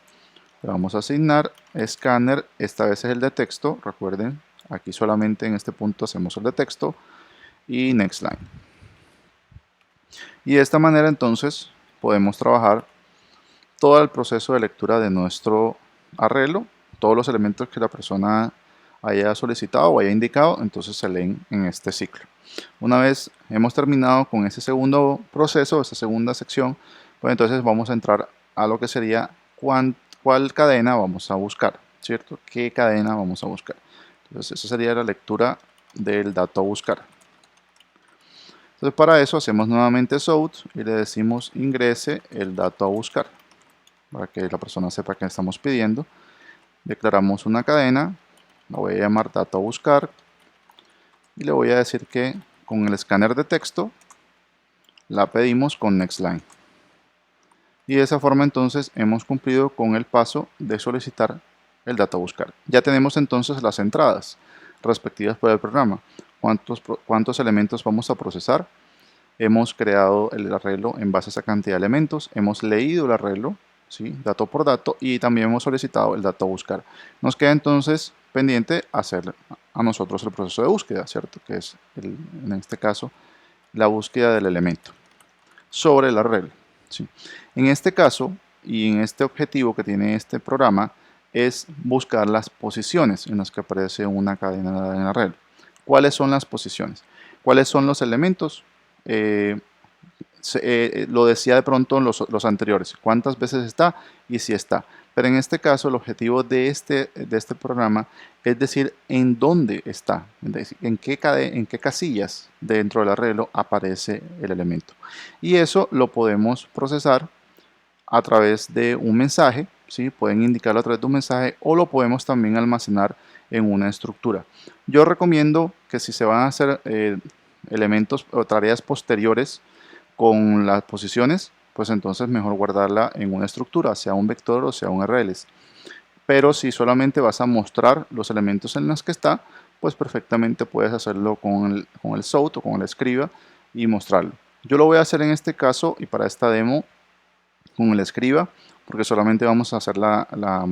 le vamos a asignar escáner, esta vez es el de texto, recuerden, aquí solamente en este punto hacemos el de texto y next line. Y de esta manera entonces podemos trabajar todo el proceso de lectura de nuestro arreglo todos los elementos que la persona haya solicitado o haya indicado, entonces se leen en este ciclo. Una vez hemos terminado con ese segundo proceso, esta segunda sección, pues entonces vamos a entrar a lo que sería cuál cadena vamos a buscar, ¿cierto? ¿Qué cadena vamos a buscar? Entonces esa sería la lectura del dato a buscar. Entonces para eso hacemos nuevamente south y le decimos ingrese el dato a buscar, para que la persona sepa que estamos pidiendo. Declaramos una cadena, la voy a llamar dato a buscar y le voy a decir que con el escáner de texto la pedimos con nextLine. Y de esa forma entonces hemos cumplido con el paso de solicitar el dato a buscar. Ya tenemos entonces las entradas respectivas por el programa. ¿Cuántos elementos vamos a procesar? Hemos creado el arreglo en base a esa cantidad de elementos. Hemos leído el arreglo, ¿sí? Dato por dato, y también hemos solicitado el dato a buscar. Nos queda entonces pendiente hacer a nosotros el proceso de búsqueda, ¿cierto? Que es, en este caso, la búsqueda del elemento sobre el arreglo, ¿sí? En este caso y en este objetivo que tiene este programa es buscar las posiciones en las que aparece una cadena en arreglo. ¿Cuáles son las posiciones? ¿Cuáles son los elementos? Lo decía de pronto en los anteriores, cuántas veces está y si está. Pero en este caso el objetivo de este programa es decir en dónde está, en qué casillas dentro del arreglo aparece el elemento. Y eso lo podemos procesar a través de un mensaje, ¿sí? Pueden indicarlo a través de un mensaje o lo podemos también almacenar en una estructura. Yo recomiendo que si se van a hacer elementos o tareas posteriores con las posiciones, pues entonces mejor guardarla en una estructura, sea un vector o sea un RLS. Pero si solamente vas a mostrar los elementos en los que está, pues perfectamente puedes hacerlo con el south o con el escriba y mostrarlo. Yo lo voy a hacer en este caso y para esta demo con el escriba, porque solamente vamos a hacer la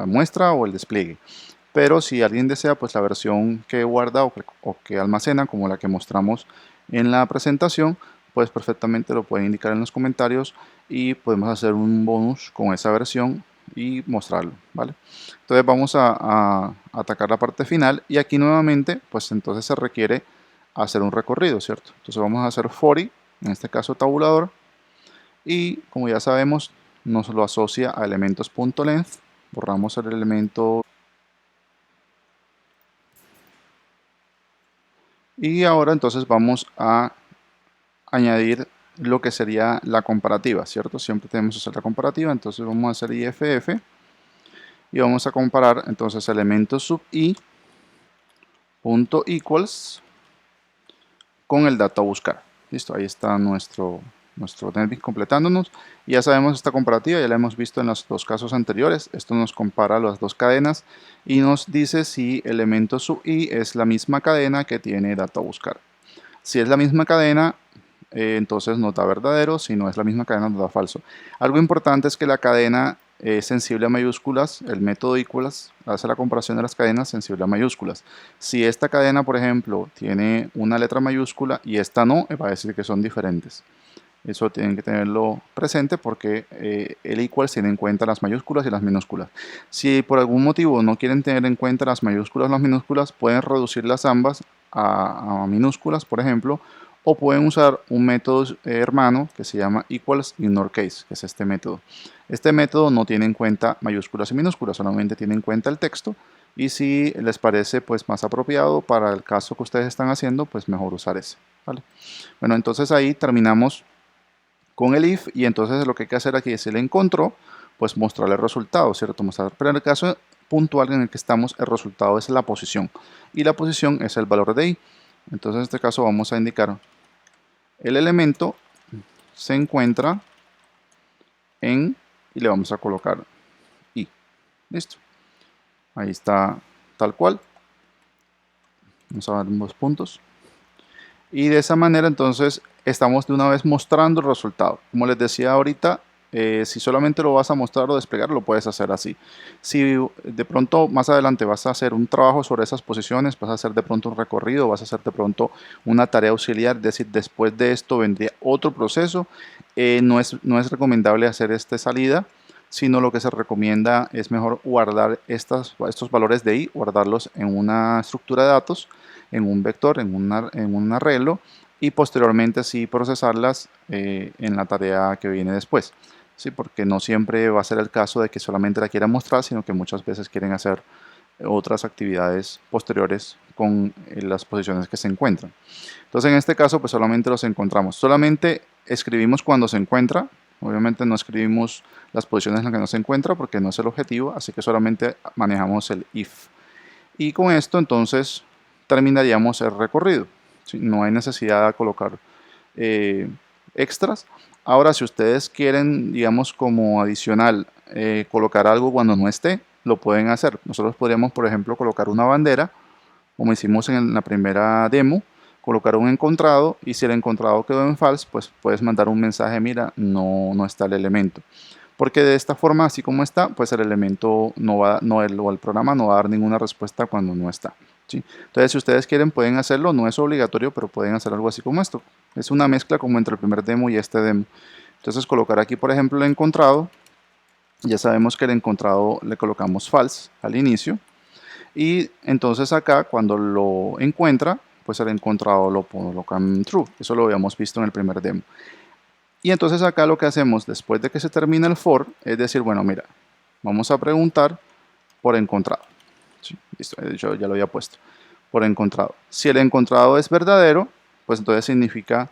muestra o el despliegue. Pero si alguien desea, pues la versión que guarda o que almacena, como la que mostramos en la presentación, pues perfectamente lo pueden indicar en los comentarios y podemos hacer un bonus con esa versión y mostrarlo, ¿vale? Entonces vamos a atacar la parte final y aquí nuevamente, pues entonces se requiere hacer un recorrido, ¿cierto? Entonces vamos a hacer for i, en este caso tabulador, y como ya sabemos nos lo asocia a elementos.length. Borramos el elemento y ahora entonces vamos a añadir lo que sería la comparativa, ¿cierto? Siempre tenemos que hacer la comparativa, entonces vamos a hacer IFF y vamos a comparar entonces elementos sub i punto equals con el dato a buscar. Listo, ahí está nuestro NetBeans completándonos. Y ya sabemos esta comparativa, ya la hemos visto en los dos casos anteriores. Esto nos compara las dos cadenas y nos dice si elemento sub i es la misma cadena que tiene dato a buscar. Si es la misma cadena, entonces nos da verdadero. Si no es la misma cadena, nos da falso. Algo importante es que la cadena es sensible a mayúsculas. El método equals hace la comparación de las cadenas sensible a mayúsculas. Si esta cadena, por ejemplo, tiene una letra mayúscula y esta no, va a decir que son diferentes. Eso tienen que tenerlo presente porque el equals tiene en cuenta las mayúsculas y las minúsculas. Si por algún motivo no quieren tener en cuenta las mayúsculas o las minúsculas, pueden reducirlas ambas a minúsculas, por ejemplo, o pueden usar un método hermano que se llama equals ignore case, que es este método. Este método no tiene en cuenta mayúsculas y minúsculas, solamente tiene en cuenta el texto, y si les parece pues más apropiado para el caso que ustedes están haciendo, pues mejor usar ese, ¿vale? Bueno, entonces ahí terminamos con el if y entonces lo que hay que hacer aquí es si le encontró, pues mostrarle el resultado, ¿cierto? Pero en el caso puntual en el que estamos, el resultado es la posición y la posición es el valor de i. Entonces en este caso vamos a indicar el elemento se encuentra en y le vamos a colocar i. Listo. Ahí está tal cual. Vamos a dar unos puntos. Y de esa manera entonces estamos de una vez mostrando el resultado. Como les decía ahorita, si solamente lo vas a mostrar o desplegar, lo puedes hacer así. Si de pronto más adelante vas a hacer un trabajo sobre esas posiciones, vas a hacer de pronto un recorrido, vas a hacer de pronto una tarea auxiliar, es decir, después de esto vendría otro proceso, no es recomendable hacer esta salida, sino lo que se recomienda es mejor guardar estos valores de i, guardarlos en una estructura de datos, en un vector, en un arreglo, y posteriormente sí procesarlas en la tarea que viene después. ¿Sí? Porque no siempre va a ser el caso de que solamente la quieran mostrar, sino que muchas veces quieren hacer otras actividades posteriores con las posiciones que se encuentran. Entonces en este caso pues solamente los encontramos. Solamente escribimos cuando se encuentra. Obviamente no escribimos las posiciones en las que no se encuentra porque no es el objetivo, así que solamente manejamos el if. Y con esto entonces terminaríamos el recorrido. ¿Sí? No hay necesidad de colocar extras. Ahora, si ustedes quieren, digamos, como adicional, colocar algo cuando no esté, lo pueden hacer. Nosotros podríamos, por ejemplo, colocar una bandera, como hicimos en la primera demo, colocar un encontrado, y si el encontrado quedó en false, pues puedes mandar un mensaje, mira, no está el elemento. Porque de esta forma, así como está, pues el elemento o el programa no va a dar ninguna respuesta cuando no está. ¿Sí? Entonces, si ustedes quieren, pueden hacerlo, no es obligatorio, pero pueden hacer algo así como esto. Es una mezcla como entre el primer demo y este demo. Entonces, colocar aquí, por ejemplo, el encontrado. Ya sabemos que el encontrado le colocamos false al inicio. Y entonces acá, cuando lo encuentra, pues el encontrado lo colocan true. Eso lo habíamos visto en el primer demo. Y entonces acá lo que hacemos después de que se termina el for es decir, bueno, mira, vamos a preguntar por encontrado. Sí, listo, yo ya lo había puesto. Por encontrado. Si el encontrado es verdadero, pues entonces significa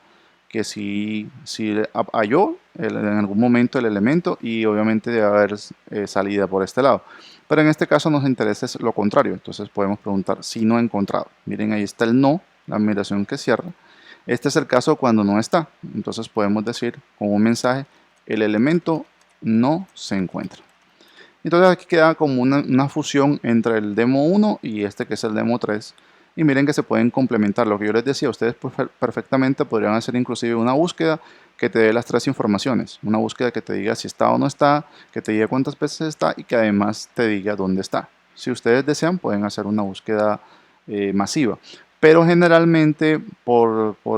que sí halló en algún momento el elemento y obviamente debe haber salida por este lado. Pero en este caso nos interesa es lo contrario. Entonces podemos preguntar si no encontrado. Miren, ahí está el no, la admiración que cierra. Este es el caso cuando no está. Entonces podemos decir con un mensaje, el elemento no se encuentra. Entonces aquí queda como una fusión entre el demo 1 y este que es el demo 3. Y miren que se pueden complementar. Lo que yo les decía, ustedes perfectamente podrían hacer inclusive una búsqueda que te dé las tres informaciones. Una búsqueda que te diga si está o no está, que te diga cuántas veces está y que además te diga dónde está. Si ustedes desean, pueden hacer una búsqueda masiva. Pero generalmente,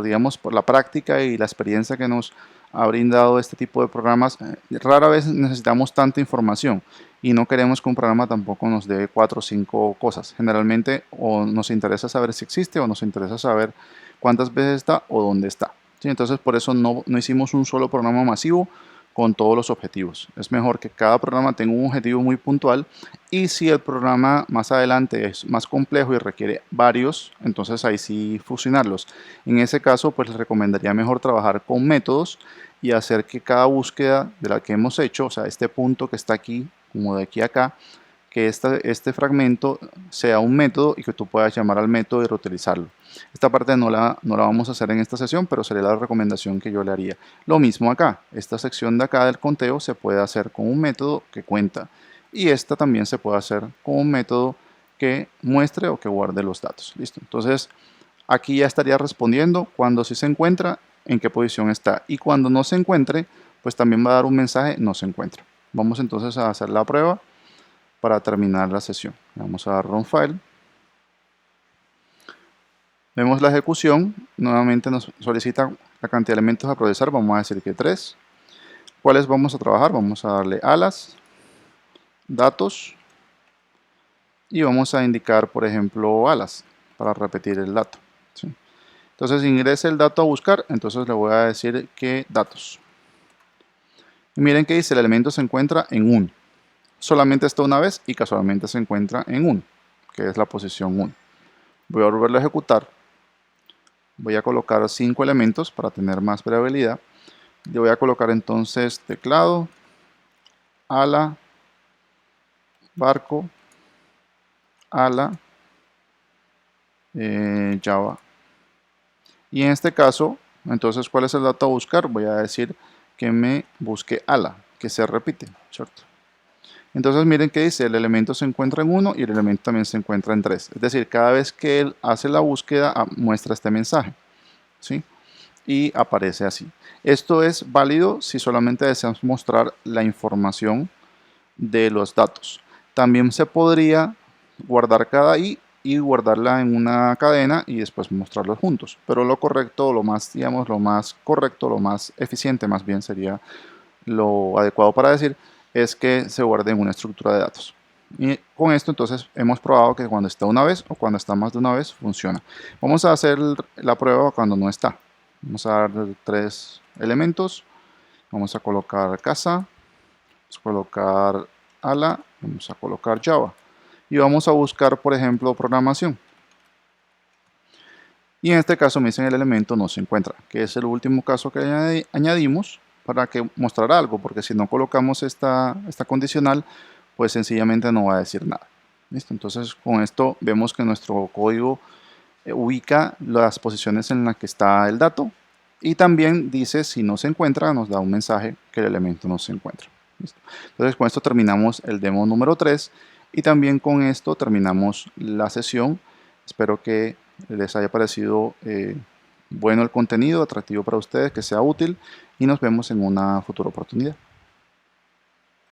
digamos, por la práctica y la experiencia que nos ha brindado este tipo de programas, rara vez necesitamos tanta información y no queremos que un programa tampoco nos dé 4 o 5 cosas. Generalmente o nos interesa saber si existe o nos interesa saber cuántas veces está o dónde está. ¿Sí? Entonces por eso no hicimos un solo programa masivo con todos los objetivos. Es mejor que cada programa tenga un objetivo muy puntual y si el programa más adelante es más complejo y requiere varios, entonces ahí sí fusionarlos. En ese caso pues les recomendaría mejor trabajar con métodos y hacer que cada búsqueda de la que hemos hecho, o sea, este punto que está aquí, como de aquí a acá, que este fragmento sea un método y que tú puedas llamar al método y reutilizarlo. Esta parte no la vamos a hacer en esta sesión, pero sería la recomendación que yo le haría. Lo mismo acá, esta sección de acá del conteo se puede hacer con un método que cuenta y esta también se puede hacer con un método que muestre o que guarde los datos. Listo. Entonces aquí ya estaría respondiendo cuando sí se encuentra, en qué posición está, y cuando no se encuentre, pues también va a dar un mensaje no se encuentra. Vamos entonces a hacer la prueba para terminar la sesión. Vamos a dar run file. Vemos la ejecución. Nuevamente nos solicita la cantidad de elementos a procesar. Vamos a decir que 3. ¿Cuáles vamos a trabajar? Vamos a darle alas, datos y vamos a indicar, por ejemplo, alas para repetir el dato. ¿Sí? Entonces ingrese el dato a buscar. Entonces le voy a decir que datos. Y miren que dice el elemento se encuentra en 1. Solamente está una vez y casualmente se encuentra en 1, que es la posición 1. Voy a volverlo a ejecutar. Voy a colocar 5 elementos para tener más variabilidad. Le voy a colocar entonces teclado, ala, barco, ala, Java. Y en este caso, entonces, ¿cuál es el dato a buscar? Voy a decir que me busque ala, que se repite, ¿cierto? Entonces miren que dice, el elemento se encuentra en 1 y el elemento también se encuentra en 3. Es decir, cada vez que él hace la búsqueda, muestra este mensaje, ¿sí? Y aparece así. Esto es válido si solamente deseamos mostrar la información de los datos. También se podría guardar cada i y guardarla en una cadena y después mostrarlos juntos. Pero lo correcto, lo más, digamos, lo más correcto, lo más eficiente más bien sería lo adecuado para decir es que se guarde en una estructura de datos. Y con esto entonces hemos probado que cuando está una vez o cuando está más de una vez funciona. Vamos a hacer la prueba cuando no está. Vamos a dar 3 elementos. Vamos a colocar casa, vamos a colocar ala, vamos a colocar Java. Y vamos a buscar, por ejemplo, programación. Y en este caso me dicen el elemento no se encuentra, que es el último caso que añadimos para que mostrara algo, porque si no colocamos esta condicional, pues sencillamente no va a decir nada. ¿Listo? Entonces con esto vemos que nuestro código ubica las posiciones en las que está el dato y también dice si no se encuentra, nos da un mensaje que el elemento no se encuentra. ¿Listo? Entonces con esto terminamos el demo número 3 y también con esto terminamos la sesión. Espero que les haya parecido bueno el contenido, atractivo para ustedes, que sea útil y nos vemos en una futura oportunidad.